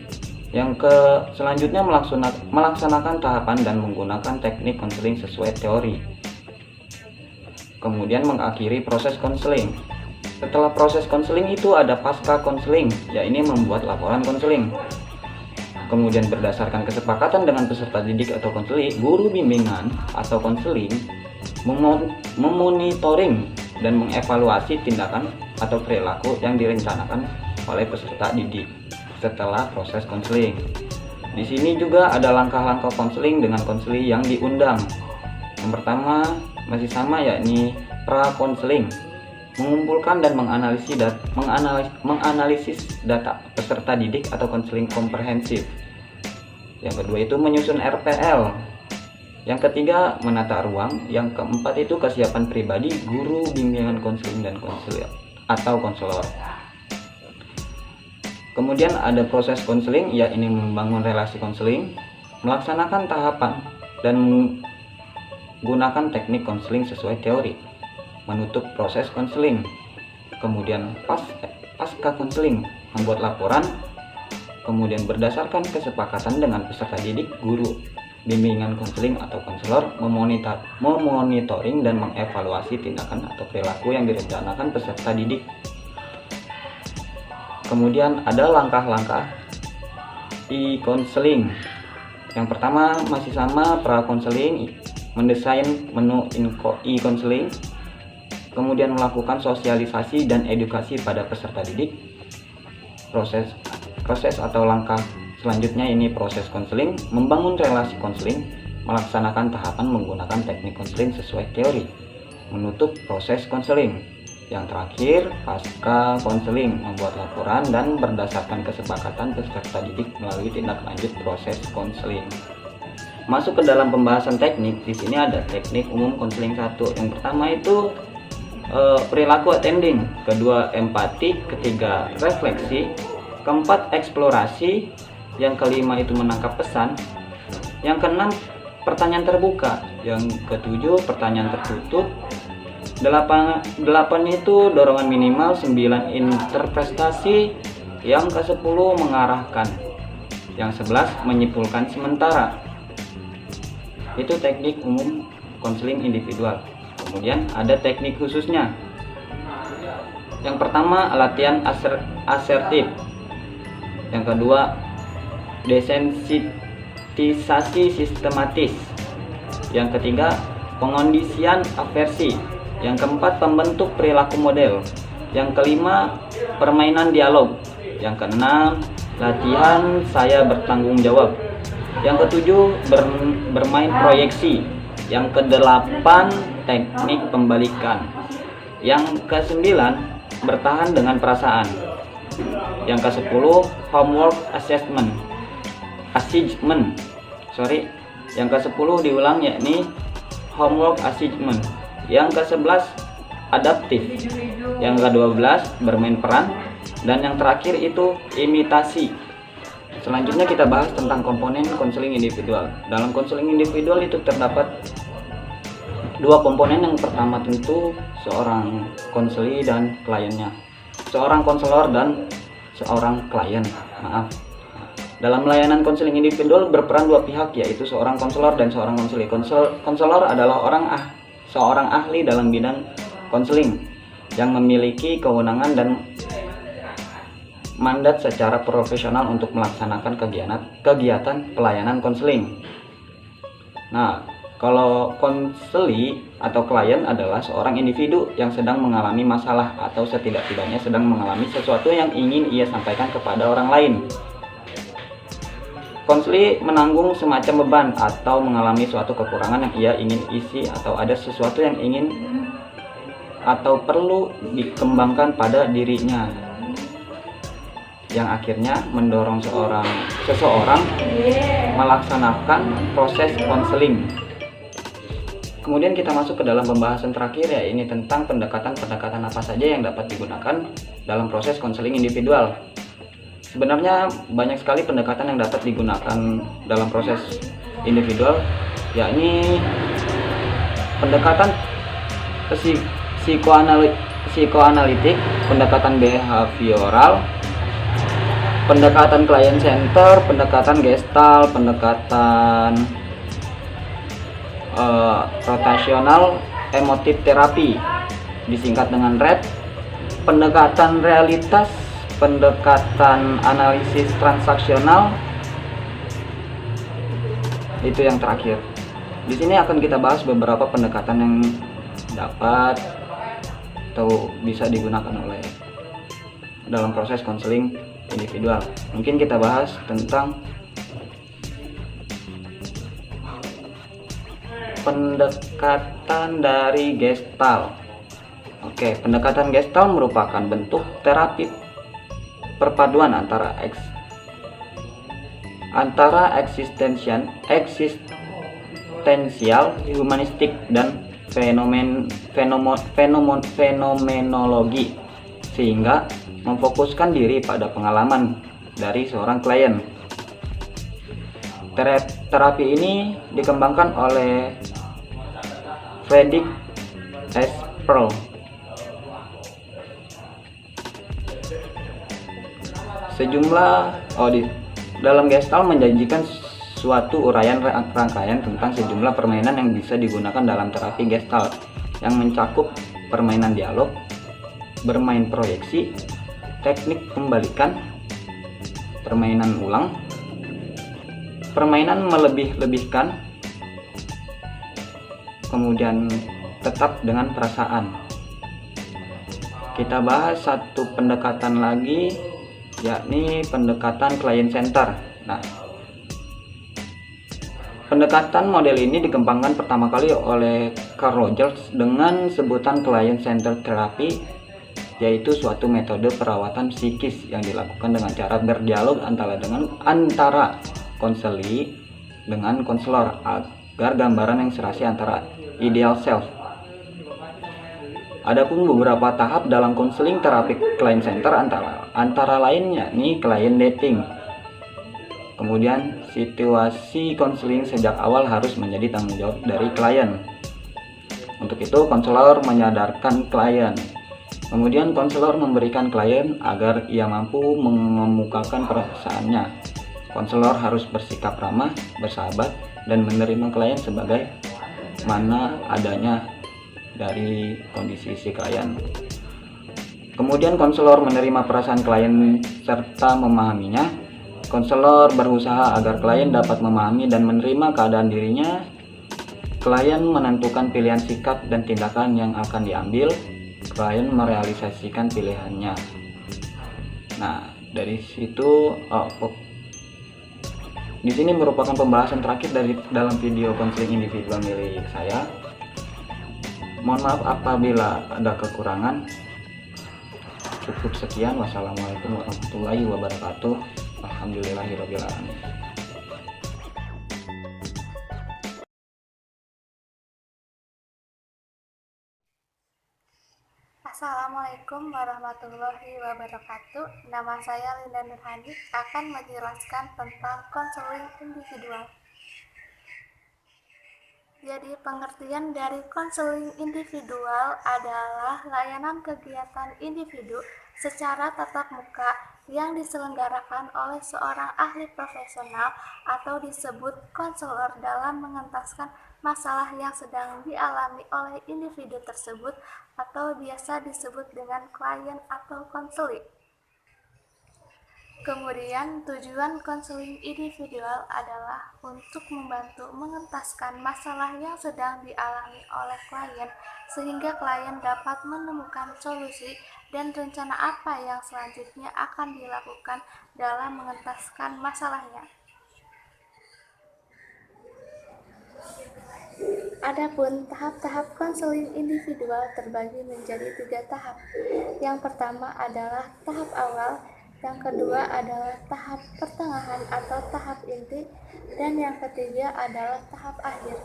Yang selanjutnya melaksanakan tahapan dan menggunakan teknik konseling sesuai teori. Kemudian mengakhiri proses konseling. Setelah proses konseling itu ada pasca konseling, yaitu membuat laporan konseling. Kemudian berdasarkan kesepakatan dengan peserta didik atau konseling, guru bimbingan atau konseling memonitoring dan mengevaluasi tindakan atau perilaku yang direncanakan oleh peserta didik setelah proses konseling. Di sini juga ada langkah-langkah konseling dengan konseling yang diundang. Yang pertama masih sama, yakni pra-konseling, mengumpulkan dan menganalisis data peserta didik atau konseling komprehensif. Yang kedua itu menyusun RPL. Yang ketiga menata ruang. Yang keempat itu kesiapan pribadi guru bimbingan konseling dan konselor atau konselor. Kemudian ada proses konseling, yaitu membangun relasi konseling, melaksanakan tahapan dan menggunakan teknik konseling sesuai teori, menutup proses konseling. Kemudian pasca konseling, membuat laporan. Kemudian berdasarkan kesepakatan dengan peserta didik, guru bimbingan konseling atau konselor memonitoring dan mengevaluasi tindakan atau perilaku yang direncanakan peserta didik. Kemudian ada langkah-langkah e-konseling. Yang pertama masih sama, pra-konseling, mendesain menu e-konseling, kemudian melakukan sosialisasi dan edukasi pada peserta didik. Proses atau langkah selanjutnya ini proses konseling, membangun relasi konseling, melaksanakan tahapan menggunakan teknik konseling sesuai teori, menutup proses konseling. Yang terakhir pasca konseling, membuat laporan dan berdasarkan kesepakatan peserta didik melalui tindak lanjut proses konseling. Masuk ke dalam pembahasan teknik, di sini ada teknik umum konseling 1. Yang pertama itu perilaku attending, kedua empati, ketiga refleksi, keempat eksplorasi, yang kelima itu menangkap pesan, yang keenam pertanyaan terbuka, yang ketujuh pertanyaan tertutup, 8 itu dorongan minimal, 9 interpretasi, yang ke-10 mengarahkan, yang 11 menyimpulkan sementara. Itu teknik umum konseling individual. Kemudian ada teknik khususnya. Yang pertama latihan asertif. Yang kedua desensitisasi sistematis. Yang ketiga pengondisian aversi. Yang keempat pembentuk perilaku model. Yang kelima permainan dialog. Yang keenam latihan saya bertanggung jawab. Yang ketujuh bermain proyeksi. Yang kedelapan teknik pembalikan. Yang kesembilan bertahan dengan perasaan. Yang ke-10 homework assessment. Yang ke-10 diulang, yakni homework assessment. Yang ke-11 adaptif. Yang ke-12 bermain peran. Dan yang terakhir itu imitasi. Selanjutnya kita bahas tentang komponen konseling individual. Dalam konseling individual itu terdapat dua komponen. Yang pertama tentu seorang konseli dan kliennya. Seorang konselor dan seorang klien. Dalam layanan konseling individual berperan dua pihak, yaitu seorang konselor dan seorang konseli. Konselor adalah seorang ahli dalam bidang konseling yang memiliki kewenangan dan mandat secara profesional untuk melaksanakan kegiatan pelayanan konseling. Nah, kalau konseli atau klien adalah seorang individu yang sedang mengalami masalah atau setidak-tidaknya sedang mengalami sesuatu yang ingin ia sampaikan kepada orang lain. Konseli menanggung semacam beban atau mengalami suatu kekurangan yang ia ingin isi, atau ada sesuatu yang ingin atau perlu dikembangkan pada dirinya, yang akhirnya mendorong seseorang melaksanakan proses konseling. Kemudian kita masuk ke dalam pembahasan terakhir, ya ini tentang pendekatan apa saja yang dapat digunakan dalam proses konseling individual. Sebenarnya banyak sekali pendekatan yang dapat digunakan dalam proses individual, yakni pendekatan psikoanalitik, pendekatan behavioral, pendekatan client center, pendekatan gestalt, pendekatan rotasional emotif terapi, disingkat dengan RET, pendekatan realitas, pendekatan analisis transaksional, itu yang terakhir. Di sini akan kita bahas beberapa pendekatan yang dapat atau bisa digunakan oleh dalam proses konseling individual. Mungkin kita bahas tentang pendekatan dari Gestalt. Oke, pendekatan Gestalt merupakan bentuk terapi perpaduan antara eksistensial, humanistik, dan fenomenologi, sehingga memfokuskan diri pada pengalaman dari seorang klien. Terapi ini dikembangkan oleh Friedrich S. Perl. Dalam Gestalt menjanjikan suatu uraian rangkaian tentang sejumlah permainan yang bisa digunakan dalam terapi Gestalt, yang mencakup permainan dialog, bermain proyeksi, teknik pembalikan, permainan ulang, permainan melebih-lebihkan, kemudian tetap dengan perasaan. Kita bahas satu pendekatan lagi, yakni pendekatan client center. Nah, pendekatan model ini dikembangkan pertama kali oleh Carl Rogers dengan sebutan client center therapy, yaitu suatu metode perawatan psikis yang dilakukan dengan cara berdialog antara konseli dengan konselor agar gambaran yang serasi antara ideal self. Adapun beberapa tahap dalam konseling terapi client center antara lain yakni client dating. Kemudian situasi konseling sejak awal harus menjadi tanggung jawab dari klien. Untuk itu konselor menyadarkan klien. Kemudian konselor memberikan klien agar ia mampu mengemukakan perasaannya. Konselor harus bersikap ramah, bersahabat, dan menerima klien sebagai mana adanya dari kondisi si klien. Kemudian konselor menerima perasaan klien serta memahaminya. Konselor berusaha agar klien dapat memahami dan menerima keadaan dirinya. Klien menentukan pilihan sikap dan tindakan yang akan diambil. Klien merealisasikan pilihannya. Nah, dari situ di sini merupakan pembahasan terakhir dalam video konseling individual milik saya. Mohon maaf apabila ada kekurangan. Cukup sekian. Wassalamualaikum warahmatullahi wabarakatuh. Alhamdulillahirabbil alamin. Assalamualaikum warahmatullahi wabarakatuh. Nama saya Linda Nurhani akan menjelaskan tentang konseling individual. Jadi pengertian dari konseling individual adalah layanan kegiatan individu secara tatap muka yang diselenggarakan oleh seorang ahli profesional atau disebut konselor dalam mengentaskan masalah yang sedang dialami oleh individu tersebut atau biasa disebut dengan klien atau konseling. Kemudian tujuan konseling individual adalah untuk membantu mengentaskan masalah yang sedang dialami oleh klien sehingga klien dapat menemukan solusi dan rencana apa yang selanjutnya akan dilakukan dalam mengentaskan masalahnya. Adapun tahap-tahap konseling individual terbagi menjadi 3 tahap. Yang pertama adalah tahap awal, yang kedua adalah tahap pertengahan atau tahap inti, dan yang ketiga adalah tahap akhir.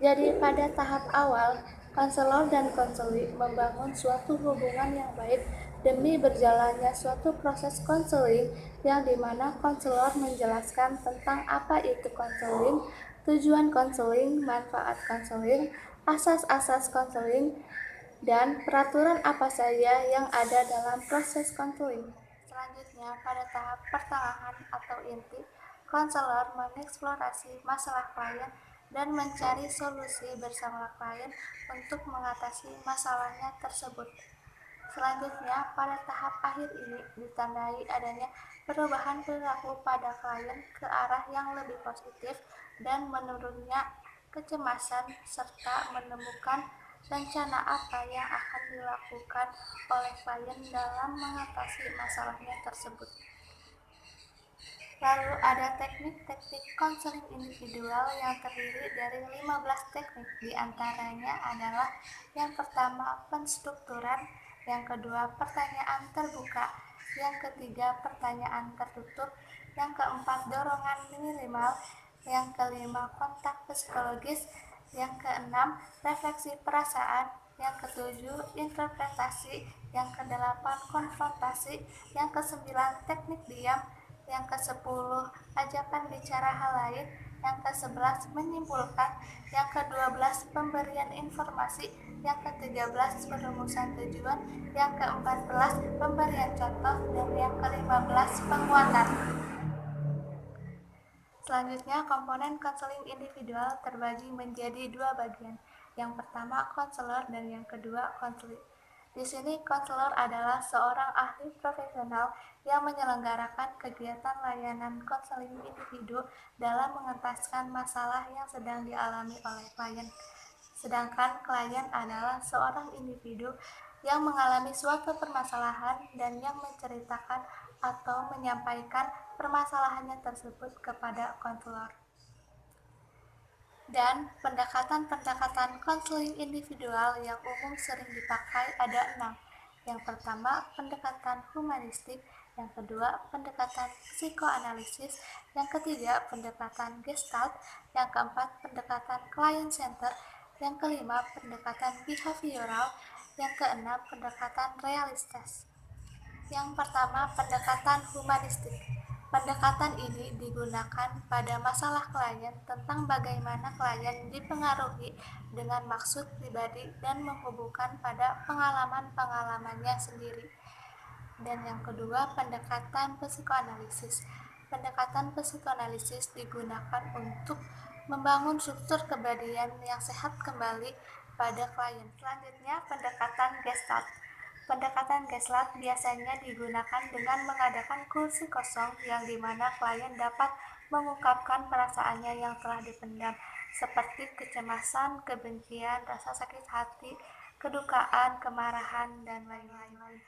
Jadi pada tahap awal, konselor dan konseli membangun suatu hubungan yang baik demi berjalannya suatu proses konseling yang dimana konselor menjelaskan tentang apa itu konseling, tujuan konseling, manfaat konseling, asas-asas konseling, dan peraturan apa saja yang ada dalam proses konseling. Selanjutnya, pada tahap pertengahan atau inti, konselor mengeksplorasi masalah klien dan mencari solusi bersama klien untuk mengatasi masalahnya tersebut. Selanjutnya, pada tahap akhir ini ditandai adanya perubahan perilaku pada klien ke arah yang lebih positif dan menurunnya kecemasan serta menemukan rencana apa yang akan dilakukan oleh klien dalam mengatasi masalahnya tersebut. Lalu ada teknik-teknik konseling individual yang terdiri dari 15 teknik. Di antaranya adalah yang pertama penstrukturan, yang kedua pertanyaan terbuka, yang ketiga pertanyaan tertutup, yang keempat dorongan minimal, yang kelima kontak psikologis, yang keenam refleksi perasaan, yang ketujuh interpretasi, yang kedelapan konfrontasi, yang kesembilan teknik diam, yang ke-10 ajakan bicara hal lain, yang ke-11 menyimpulkan, yang ke-12 pemberian informasi, yang ke-13 perumusan tujuan, yang ke-14 pemberian contoh, dan yang ke-15 penguatan. Selanjutnya, komponen konseling individual terbagi menjadi 2 bagian. Yang pertama konselor dan yang kedua konseling. Di sini konselor adalah seorang ahli profesional yang menyelenggarakan kegiatan layanan konseling individu dalam mengentaskan masalah yang sedang dialami oleh klien. Sedangkan klien adalah seorang individu yang mengalami suatu permasalahan dan yang menceritakan atau menyampaikan permasalahannya tersebut kepada konselor. Dan pendekatan-pendekatan konseling individual yang umum sering dipakai ada 6. Yang pertama, pendekatan humanistik, yang kedua, pendekatan psikoanalisis, yang ketiga, pendekatan gestalt, yang keempat, pendekatan client center, yang kelima, pendekatan behavioral, yang keenam, pendekatan realistis. Yang pertama, pendekatan humanistik. Pendekatan ini digunakan pada masalah klien tentang bagaimana klien dipengaruhi dengan maksud pribadi dan menghubungkan pada pengalaman-pengalamannya sendiri. Dan yang kedua, pendekatan psikoanalisis. Pendekatan psikoanalisis digunakan untuk membangun struktur kepribadian yang sehat kembali pada klien. Selanjutnya, pendekatan gestalt. Pendekatan gestalt biasanya digunakan dengan mengadakan kursi kosong yang dimana klien dapat mengungkapkan perasaannya yang telah dipendam, seperti kecemasan, kebencian, rasa sakit hati, kedukaan, kemarahan, dan lain-lain.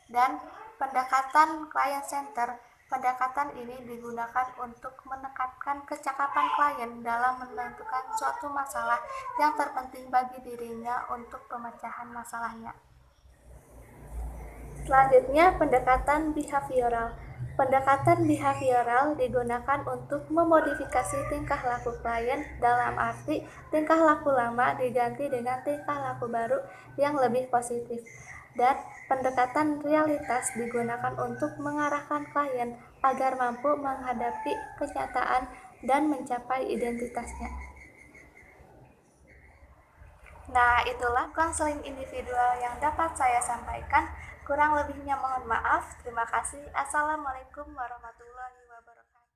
Dan pendekatan client center, pendekatan ini digunakan untuk menekankan kecakapan klien dalam menentukan suatu masalah yang terpenting bagi dirinya untuk pemecahan masalahnya. Selanjutnya, pendekatan behavioral. Pendekatan behavioral digunakan untuk memodifikasi tingkah laku klien, dalam arti tingkah laku lama diganti dengan tingkah laku baru yang lebih positif. Dan pendekatan realitas digunakan untuk mengarahkan klien agar mampu menghadapi kenyataan dan mencapai identitasnya. Nah, itulah konseling individual yang dapat saya sampaikan. Kurang lebihnya mohon maaf. Terima kasih. Assalamualaikum warahmatullahi wabarakatuh.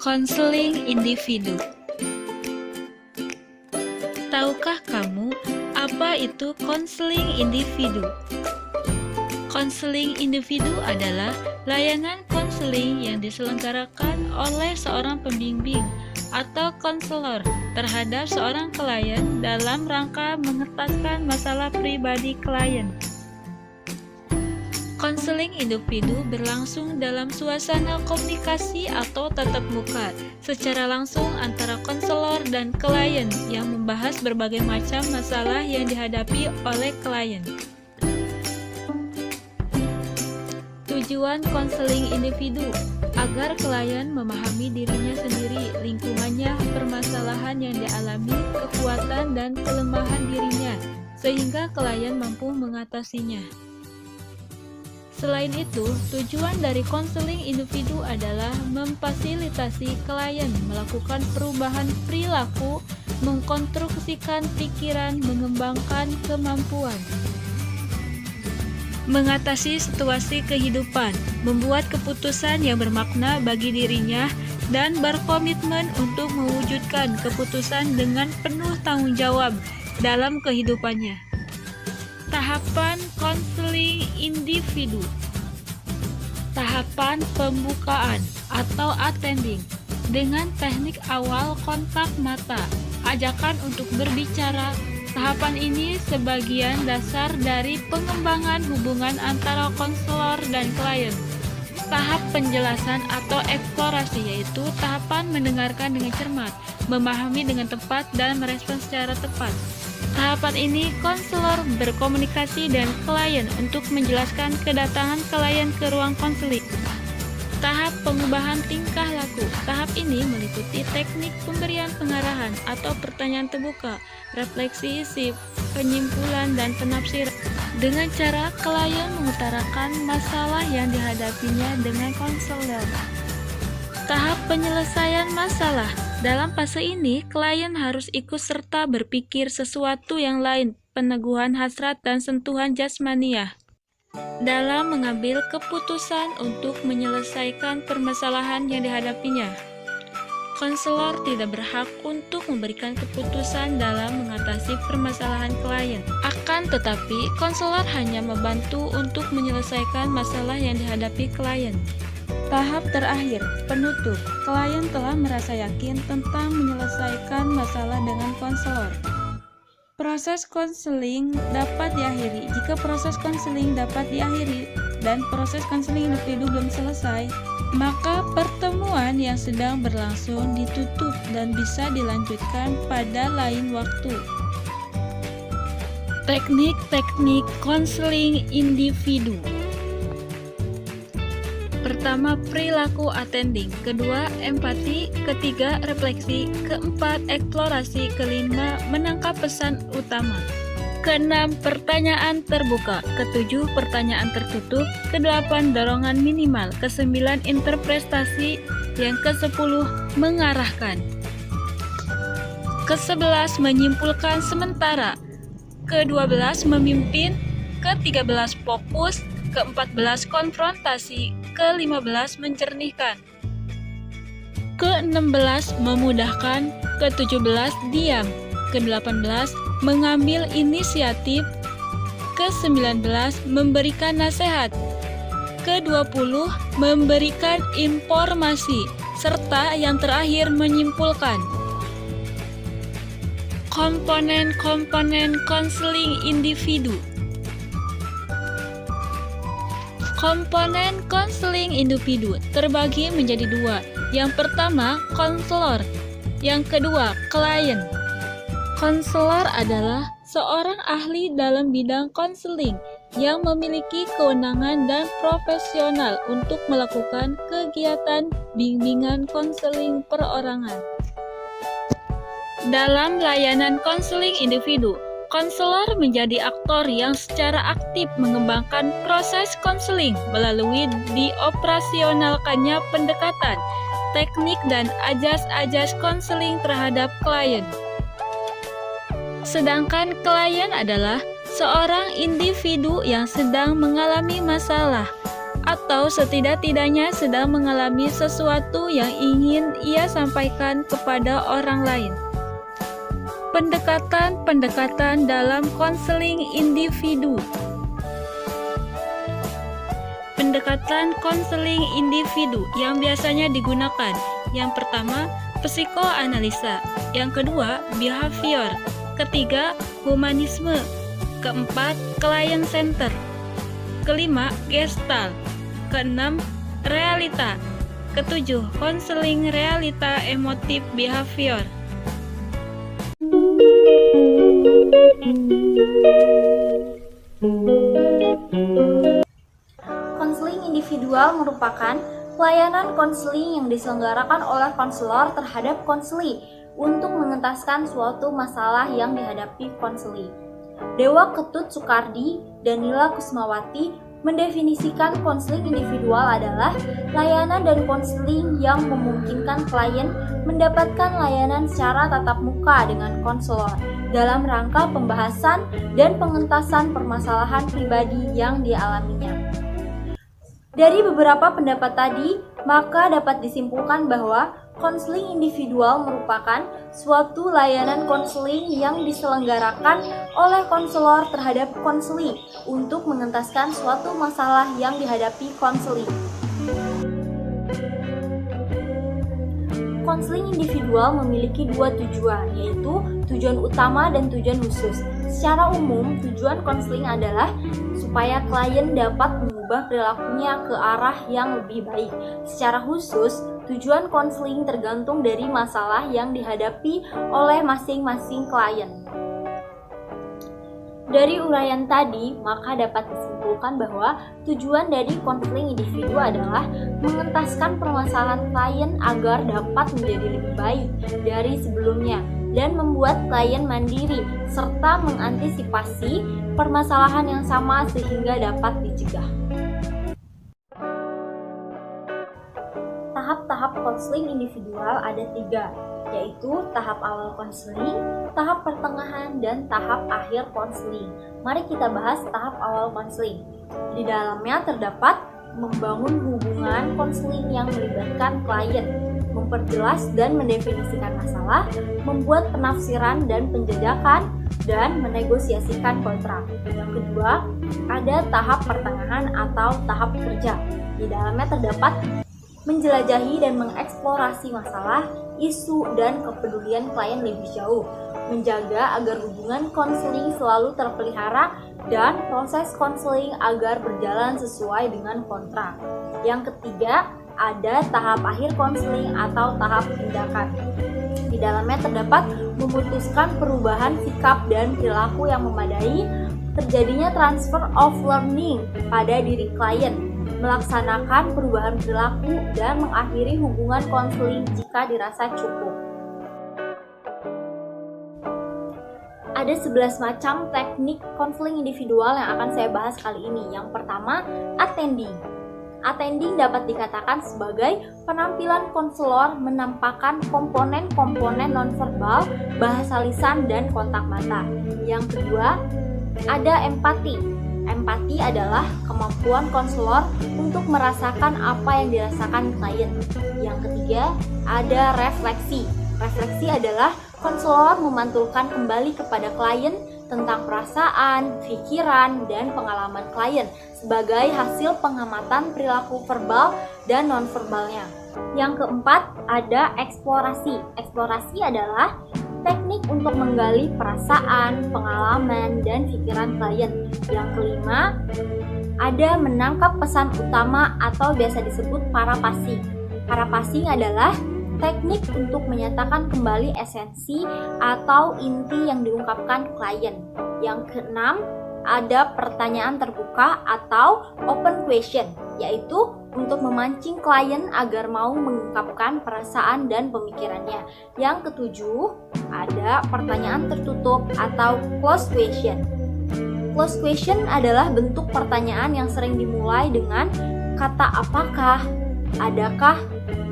Konseling individu. Tahukah kamu apa itu konseling individu? Konseling individu adalah layanan konseling yang diselenggarakan oleh seorang pembimbing atau konselor terhadap seorang klien dalam rangka mengentaskan masalah pribadi klien. Konseling individu berlangsung dalam suasana komunikasi atau tatap muka secara langsung antara konselor dan klien yang membahas berbagai macam masalah yang dihadapi oleh klien. Tujuan konseling individu agar klien memahami dirinya sendiri, lingkungannya, permasalahan yang dialami, kekuatan dan kelemahan dirinya, sehingga klien mampu mengatasinya. Selain itu, tujuan dari konseling individu adalah memfasilitasi klien melakukan perubahan perilaku, mengkonstruksikan pikiran, mengembangkan kemampuan. mengatasi situasi kehidupan, membuat keputusan yang bermakna bagi dirinya, dan berkomitmen untuk mewujudkan keputusan dengan penuh tanggung jawab dalam kehidupannya. Tahapan konseling individu. Tahapan pembukaan atau attending dengan teknik awal kontak mata, ajakan untuk berbicara. Tahapan ini sebagian dasar dari pengembangan hubungan antara konselor dan klien. Tahap penjelasan atau eksplorasi yaitu tahapan mendengarkan dengan cermat, memahami dengan tepat, dan merespon secara tepat. Tahapan ini konselor berkomunikasi dengan klien untuk menjelaskan kedatangan klien ke ruang konseling. Tahap pengubahan tingkah laku. Tahap ini meliputi teknik pemberian pengarahan atau pertanyaan terbuka, refleksi, penyimpulan, dan penafsiran. Dengan cara klien mengutarakan masalah yang dihadapinya dengan konselor. Tahap penyelesaian masalah. Dalam fase ini, klien harus ikut serta berpikir sesuatu yang lain, peneguhan hasrat dan sentuhan jasmaniah dalam mengambil keputusan untuk menyelesaikan permasalahan yang dihadapinya. Konselor tidak berhak untuk memberikan keputusan dalam mengatasi permasalahan klien. Akan tetapi, konselor hanya membantu untuk menyelesaikan masalah yang dihadapi klien. Tahap terakhir, penutup. Klien telah merasa yakin tentang menyelesaikan masalah dengan konselor. Proses konseling dapat diakhiri. Jika proses konseling dapat diakhiri dan proses konseling individu belum selesai, maka pertemuan yang sedang berlangsung ditutup dan bisa dilanjutkan pada lain waktu. Teknik-teknik konseling individu. Pertama, perilaku attending. Kedua, empati. Ketiga, refleksi. Keempat, eksplorasi. Kelima, menangkap pesan utama. Keenam, pertanyaan terbuka. Ketujuh, pertanyaan tertutup. Kedelapan, dorongan minimal. Kesembilan, interpretasi. Yang kesepuluh, mengarahkan. Kesebelas, menyimpulkan sementara. Ke-12, memimpin. Ke-13, fokus. Ke-14, konfrontasi. Ke-15, mencernihkan. Ke-16, memudahkan. Ke-17, diam. Ke-18, mengambil inisiatif. Ke-19, memberikan nasihat. Ke-20, memberikan informasi. Serta yang terakhir, menyimpulkan. Komponen-komponen konseling individu. Komponen konseling individu terbagi menjadi dua. Yang pertama, konselor. Yang kedua, klien. Konselor adalah seorang ahli dalam bidang konseling yang memiliki kewenangan dan profesional untuk melakukan kegiatan bimbingan konseling perorangan. Dalam layanan konseling individu, konselor menjadi aktor yang secara aktif mengembangkan proses konseling melalui dioperasionalkannya pendekatan, teknik, dan ajas-ajas konseling terhadap klien. Sedangkan klien adalah seorang individu yang sedang mengalami masalah atau setidak-tidaknya sedang mengalami sesuatu yang ingin ia sampaikan kepada orang lain. Pendekatan-pendekatan dalam konseling individu. Pendekatan konseling individu yang biasanya digunakan. Yang pertama, psikoanalisa. Yang kedua, behavior. Ketiga, humanisme. Keempat, client center. Kelima, gestalt. Keenam, realita. Ketujuh, konseling realita emotif behavior. Konseling individual merupakan pelayanan konseling yang diselenggarakan oleh konselor terhadap konseli untuk mengentaskan suatu masalah yang dihadapi konseli. Dewa Ketut Soekardi dan Nila Kusmawati mendefinisikan konseling individual adalah layanan dan konseling yang memungkinkan klien mendapatkan layanan secara tatap muka dengan konselor dalam rangka pembahasan dan pengentasan permasalahan pribadi yang dialaminya. Dari beberapa pendapat tadi, maka dapat disimpulkan bahwa konseling individual merupakan suatu layanan konseling yang diselenggarakan oleh konselor terhadap konseli untuk mengentaskan suatu masalah yang dihadapi konseli. Konseling individual memiliki dua tujuan, yaitu tujuan utama dan tujuan khusus. Secara umum, tujuan konseling adalah supaya klien dapat mengubah perilakunya ke arah yang lebih baik. Secara khusus, tujuan konseling tergantung dari masalah yang dihadapi oleh masing-masing klien. Dari uraian tadi, maka dapat disimpulkan bahwa tujuan dari konseling individu adalah mengentaskan permasalahan klien agar dapat menjadi lebih baik dari sebelumnya dan membuat klien mandiri serta mengantisipasi permasalahan yang sama sehingga dapat dicegah. Tahap-tahap konseling individual ada 3, yaitu tahap awal konseling, tahap pertengahan, dan tahap akhir konseling. Mari kita bahas tahap awal konseling. Di dalamnya terdapat membangun hubungan konseling yang melibatkan klien, memperjelas dan mendefinisikan masalah, membuat penafsiran dan penjajakan, dan menegosiasikan kontrak. Yang kedua, ada tahap pertengahan atau tahap kerja. Di dalamnya terdapat menjelajahi dan mengeksplorasi masalah, isu, dan kepedulian klien lebih jauh, menjaga agar hubungan konseling selalu terpelihara, dan proses konseling agar berjalan sesuai dengan kontrak. Yang ketiga, ada tahap akhir konseling atau tahap tindakan. Di dalamnya terdapat memutuskan perubahan sikap dan perilaku yang memadai, terjadinya transfer of learning pada diri klien, melaksanakan perubahan perilaku, dan mengakhiri hubungan konseling jika dirasa cukup. Ada 11 macam teknik konseling individual yang akan saya bahas kali ini. Yang pertama, attending. Attending dapat dikatakan sebagai penampilan konselor menampakkan komponen-komponen nonverbal, bahasa lisan, dan kontak mata. Yang kedua, ada empati. Empati adalah kemampuan konselor untuk merasakan apa yang dirasakan klien. Yang ketiga, ada refleksi. Refleksi adalah konselor memantulkan kembali kepada klien tentang perasaan, pikiran, dan pengalaman klien sebagai hasil pengamatan perilaku verbal dan nonverbalnya. Yang keempat, ada eksplorasi. Eksplorasi adalah teknik untuk menggali perasaan, pengalaman, dan pikiran klien. Yang kelima, ada menangkap pesan utama atau biasa disebut paraphrasing. Paraphrasing adalah teknik untuk menyatakan kembali esensi atau inti yang diungkapkan klien. Yang keenam, ada pertanyaan terbuka atau open question, yaitu untuk memancing klien agar mau mengungkapkan perasaan dan pemikirannya. Yang ketujuh, ada pertanyaan tertutup atau closed question. Closed question adalah bentuk pertanyaan yang sering dimulai dengan kata apakah, adakah,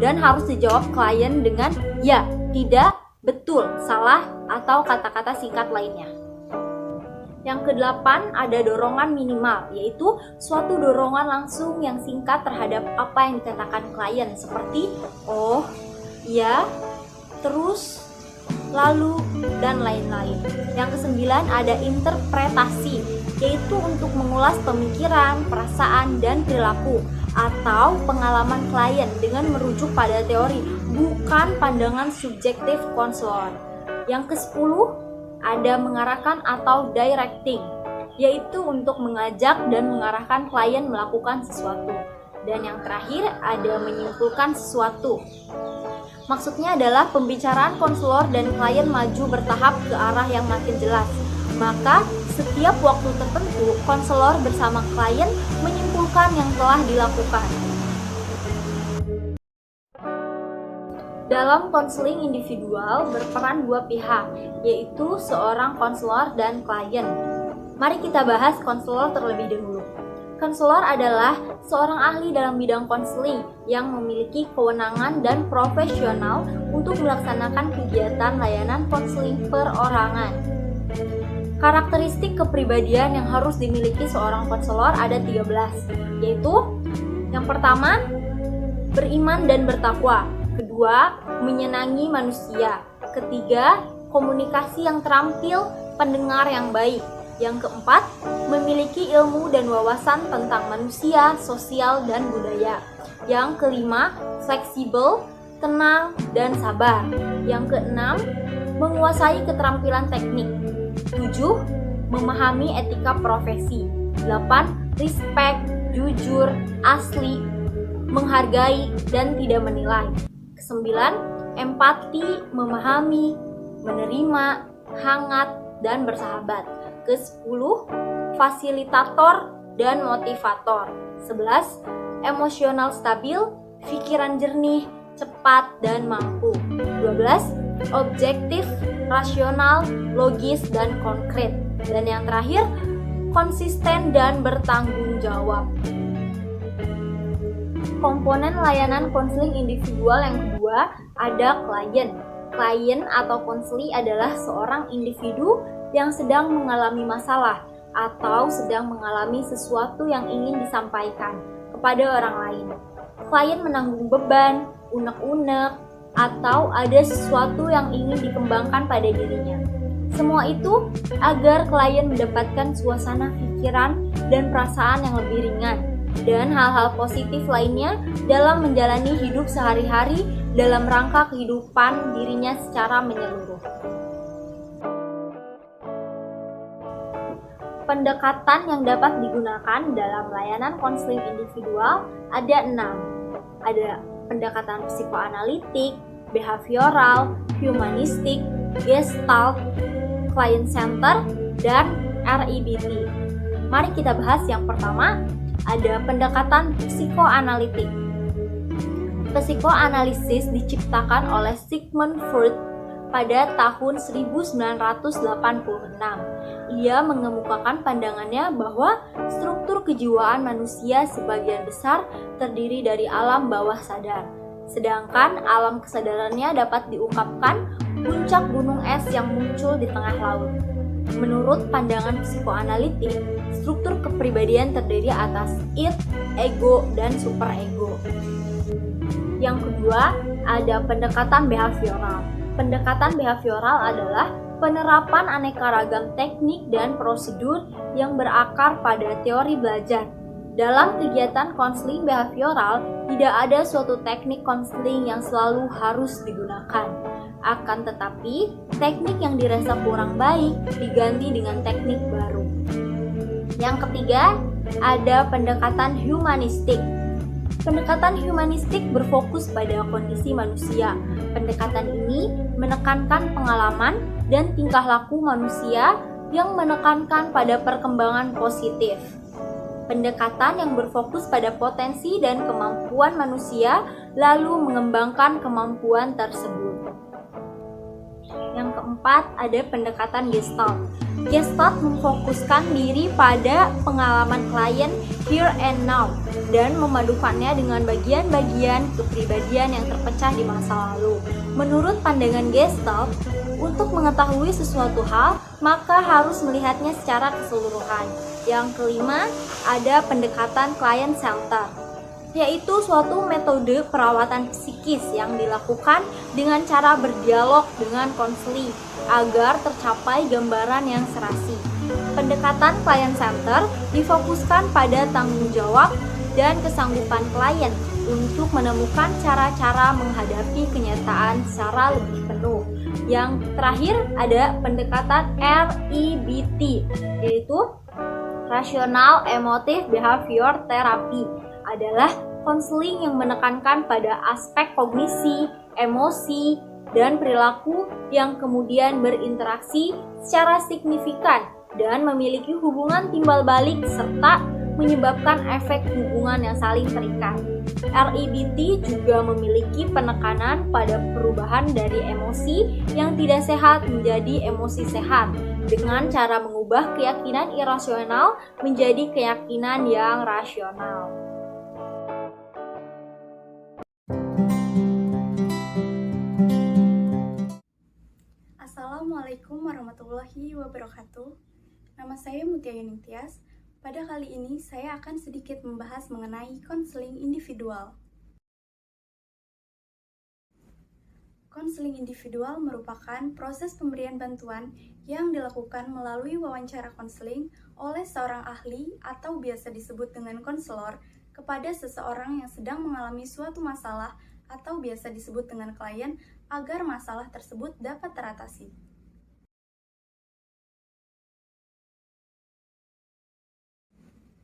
dan harus dijawab klien dengan ya, tidak, betul, salah, atau kata-kata singkat lainnya. Yang kedelapan, ada dorongan minimal, yaitu suatu dorongan langsung yang singkat terhadap apa yang dikatakan klien, seperti oh, ya, terus, lalu, dan lain-lain. Yang kesembilan, ada interpretasi, yaitu untuk mengulas pemikiran, perasaan, dan perilaku atau pengalaman klien dengan merujuk pada teori, bukan pandangan subjektif konselor. Yang ke-10, ada mengarahkan atau directing, yaitu untuk mengajak dan mengarahkan klien melakukan sesuatu. Dan yang terakhir, ada menyimpulkan sesuatu. Maksudnya adalah pembicaraan konselor dan klien maju bertahap ke arah yang makin jelas. Maka, setiap waktu tertentu, konselor bersama klien menyimpulkan yang telah dilakukan. Dalam konseling individual berperan dua pihak, yaitu seorang konselor dan klien. Mari kita bahas konselor terlebih dahulu. Konselor adalah seorang ahli dalam bidang konseling yang memiliki kewenangan dan profesional untuk melaksanakan kegiatan layanan konseling perorangan. Karakteristik kepribadian yang harus dimiliki seorang konselor ada 13, yaitu yang pertama, beriman dan bertakwa. Kedua, menyenangi manusia. Ketiga, komunikasi yang terampil, pendengar yang baik. Yang keempat, memiliki ilmu dan wawasan tentang manusia, sosial, dan budaya. Yang kelima, fleksibel, tenang, dan sabar. Yang keenam, menguasai keterampilan teknik. 7. Memahami etika profesi. 8. Respect, jujur, asli, menghargai, dan tidak menilai. 9. Empati, memahami, menerima, hangat, dan bersahabat. 10. Fasilitator dan motivator. 11. Emosional stabil, pikiran jernih, cepat, dan mampu. 12. Objektif, rasional, logis, dan konkret. Dan yang terakhir, konsisten dan bertanggung jawab. Komponen layanan konseling individual yang kedua ada klien. Klien atau konseli adalah seorang individu yang sedang mengalami masalah atau sedang mengalami sesuatu yang ingin disampaikan kepada orang lain. Klien menanggung beban, unek-unek, atau ada sesuatu yang ingin dikembangkan pada dirinya. Semua itu agar klien mendapatkan suasana pikiran dan perasaan yang lebih ringan dan hal-hal positif lainnya dalam menjalani hidup sehari-hari dalam rangka kehidupan dirinya secara menyeluruh. Pendekatan yang dapat digunakan dalam layanan konseling individual ada 6. Ada pendekatan psikoanalitik, behavioral, humanistik, gestalt, client center, dan REBT. Mari kita bahas yang pertama, ada pendekatan psikoanalitik. Psikoanalisis diciptakan oleh Sigmund Freud pada tahun 1986. Ia mengemukakan pandangannya bahwa struktur kejiwaan manusia sebagian besar terdiri dari alam bawah sadar, sedangkan alam kesadarannya dapat diungkapkan puncak gunung es yang muncul di tengah laut. Menurut pandangan psikoanalitik, struktur kepribadian terdiri atas id, ego, dan superego. Yang kedua, ada pendekatan behavioral. Pendekatan behavioral adalah penerapan aneka ragam teknik dan prosedur yang berakar pada teori belajar. Dalam kegiatan konseling behavioral, tidak ada suatu teknik konseling yang selalu harus digunakan. Akan tetapi, teknik yang dirasa kurang baik diganti dengan teknik baru. Yang ketiga, ada pendekatan humanistik. Pendekatan humanistik berfokus pada kondisi manusia. Pendekatan ini menekankan pengalaman dan tingkah laku manusia yang menekankan pada perkembangan positif. Pendekatan yang berfokus pada potensi dan kemampuan manusia lalu mengembangkan kemampuan tersebut. Yang keempat, ada pendekatan gestalt. Gestalt memfokuskan diri pada pengalaman klien here and now dan memadukannya dengan bagian-bagian kepribadian yang terpecah di masa lalu. Menurut pandangan Gestalt, untuk mengetahui sesuatu hal, maka harus melihatnya secara keseluruhan. Yang kelima, ada pendekatan client center, yaitu suatu metode perawatan psikis yang dilakukan dengan cara berdialog dengan konseli agar tercapai gambaran yang serasi. Pendekatan client center difokuskan pada tanggung jawab dan kesanggupan klien untuk menemukan cara-cara menghadapi kenyataan secara lebih penuh. Yang terakhir ada pendekatan REBT, yaitu Rational Emotive Behavior Therapy, adalah konseling yang menekankan pada aspek kognisi, emosi, dan perilaku yang kemudian berinteraksi secara signifikan dan memiliki hubungan timbal balik serta menyebabkan efek hubungan yang saling terikat. REBT juga memiliki penekanan pada perubahan dari emosi yang tidak sehat menjadi emosi sehat dengan cara mengubah keyakinan irasional menjadi keyakinan yang rasional. Assalamualaikum warahmatullahi warahmatullahi wabarakatuh. Nama saya Mutia Yunitias. Pada kali ini saya akan sedikit membahas mengenai konseling individual. Konseling individual merupakan proses pemberian bantuan yang dilakukan melalui wawancara konseling oleh seorang ahli atau biasa disebut dengan konselor kepada seseorang yang sedang mengalami suatu masalah atau biasa disebut dengan klien agar masalah tersebut dapat teratasi.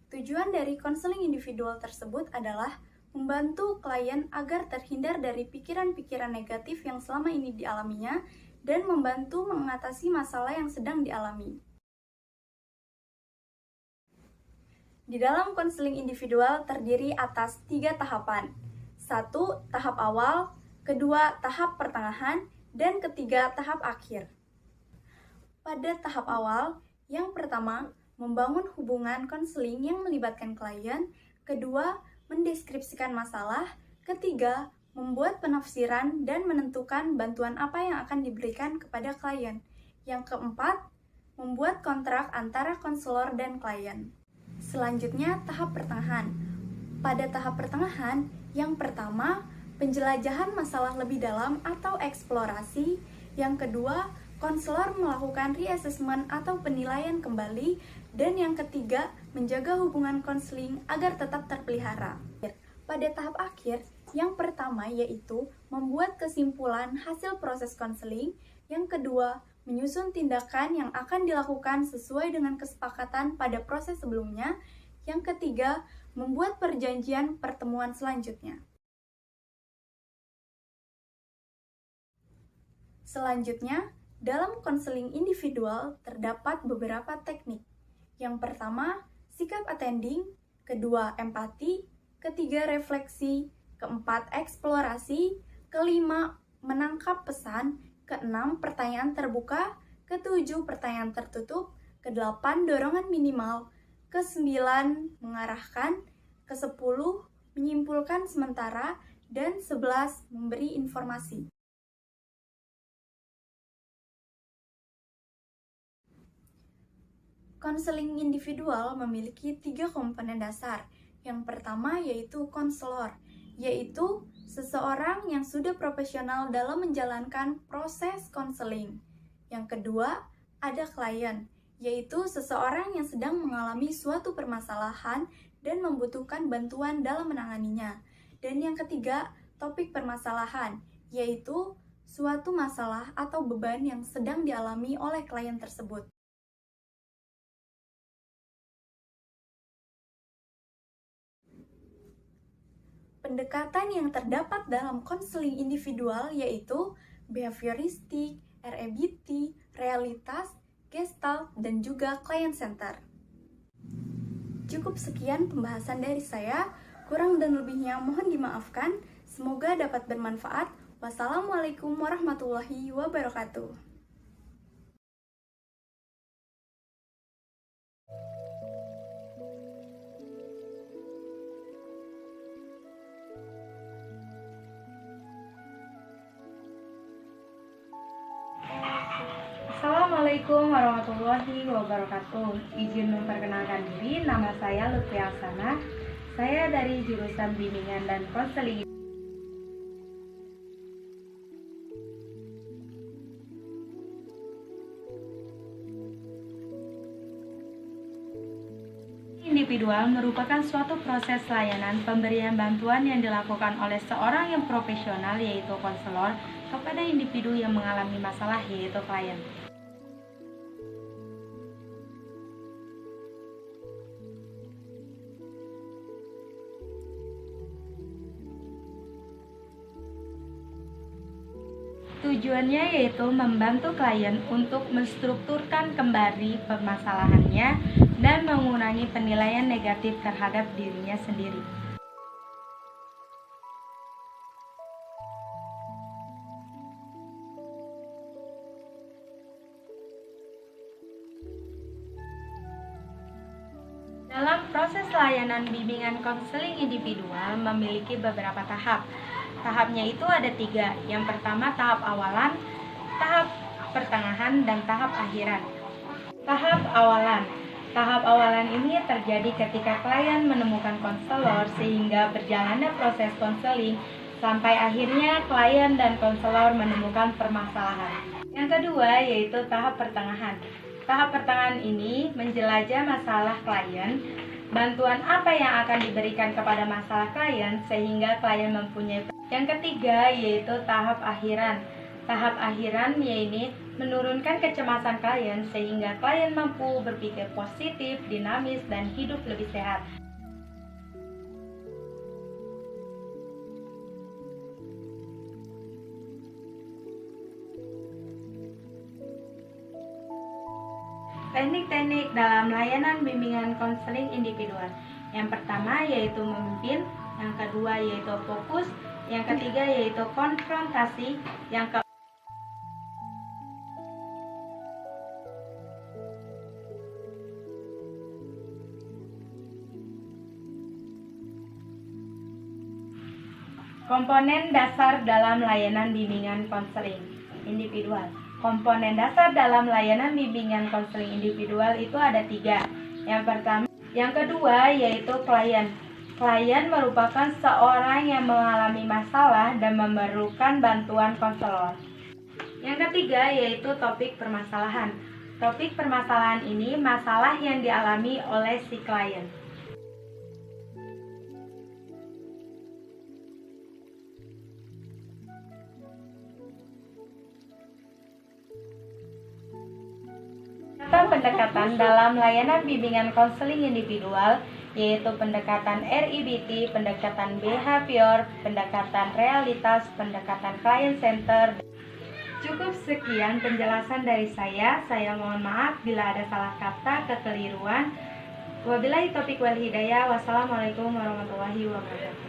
Tujuan dari konseling individual tersebut adalah membantu klien agar terhindar dari pikiran-pikiran negatif yang selama ini dialaminya dan membantu mengatasi masalah yang sedang dialami. Di dalam konseling individual terdiri atas 3 tahapan. 1. Tahap awal, 2. Tahap pertengahan, dan 3. Tahap akhir. Pada tahap awal, yang pertama, membangun hubungan konseling yang melibatkan klien, 2. Mendeskripsikan masalah, 3. Membuat penafsiran dan menentukan bantuan apa yang akan diberikan kepada klien. Yang keempat, membuat kontrak antara konselor dan klien. Selanjutnya, tahap pertengahan. Pada tahap pertengahan, yang pertama, penjelajahan masalah lebih dalam atau eksplorasi. Yang kedua, konselor melakukan reassessment atau penilaian kembali. Dan yang ketiga, menjaga hubungan konseling agar tetap terpelihara. Pada tahap akhir, yang pertama yaitu membuat kesimpulan hasil proses konseling. Yang kedua, menyusun tindakan yang akan dilakukan sesuai dengan kesepakatan pada proses sebelumnya. Yang ketiga, membuat perjanjian pertemuan selanjutnya. Selanjutnya, dalam konseling individual terdapat beberapa teknik. Yang pertama, sikap attending, kedua, empati, ketiga, refleksi, keempat, eksplorasi, kelima, menangkap pesan, keenam, pertanyaan terbuka, ketujuh, pertanyaan tertutup, kedelapan, dorongan minimal, kesembilan, mengarahkan, kesepuluh, menyimpulkan sementara, dan 11, memberi informasi. Konseling individual memiliki 3 komponen dasar. Yang pertama yaitu konselor, yaitu seseorang yang sudah profesional dalam menjalankan proses konseling. Yang kedua, ada klien, yaitu seseorang yang sedang mengalami suatu permasalahan dan membutuhkan bantuan dalam menanganinya. Dan yang ketiga, topik permasalahan, yaitu suatu masalah atau beban yang sedang dialami oleh klien tersebut. Pendekatan yang terdapat dalam konseling individual yaitu behavioristik, REBT, realitas, gestalt, dan juga client center. Cukup sekian pembahasan dari saya, kurang dan lebihnya mohon dimaafkan. Semoga dapat bermanfaat. Wassalamualaikum warahmatullahi wabarakatuh. Assalamualaikum warahmatullahi wabarakatuh. Izin memperkenalkan diri, nama saya Lutfi Hasanah. Saya dari jurusan Bimbingan dan Konseling individual merupakan suatu proses layanan pemberian bantuan yang dilakukan oleh seorang yang profesional yaitu konselor kepada individu yang mengalami masalah yaitu klien. Tujuannya yaitu membantu klien untuk menstrukturkan kembali permasalahannya dan mengurangi penilaian negatif terhadap dirinya sendiri. Dalam proses layanan bimbingan konseling individual memiliki beberapa tahap. Tahapnya itu ada 3. Yang pertama tahap awalan, tahap pertengahan, dan tahap akhiran. Tahap awalan. Tahap awalan ini terjadi ketika klien menemukan konselor sehingga berjalannya proses konseling sampai akhirnya klien dan konselor menemukan permasalahan. Yang kedua yaitu tahap pertengahan. Tahap pertengahan ini menjelajah masalah klien, bantuan apa yang akan diberikan kepada masalah klien sehingga klien mempunyai. Yang ketiga yaitu tahap akhiran. Tahap akhiran yaitu menurunkan kecemasan klien sehingga klien mampu berpikir positif, dinamis, dan hidup lebih sehat. Teknik-teknik dalam layanan bimbingan konseling individual. Yang pertama yaitu memimpin, yang kedua yaitu fokus, yang ketiga yaitu konfrontasi, yang keempat komponen dasar dalam layanan bimbingan konseling individual. Komponen dasar dalam layanan bimbingan konseling individual itu ada 3. Yang kedua yaitu klien. Klien merupakan seorang yang mengalami masalah dan memerlukan bantuan konselor. Yang ketiga yaitu topik permasalahan. Topik permasalahan ini masalah yang dialami oleh si klien. Pendekatan dalam layanan bimbingan konseling individual yaitu pendekatan RIBT, pendekatan behavior, pendekatan realitas, pendekatan client center. Cukup sekian penjelasan dari saya. Saya mohon maaf bila ada salah kata, kekeliruan. Wabillahi taufiq wal hidayah. Wassalamualaikum warahmatullahi wabarakatuh.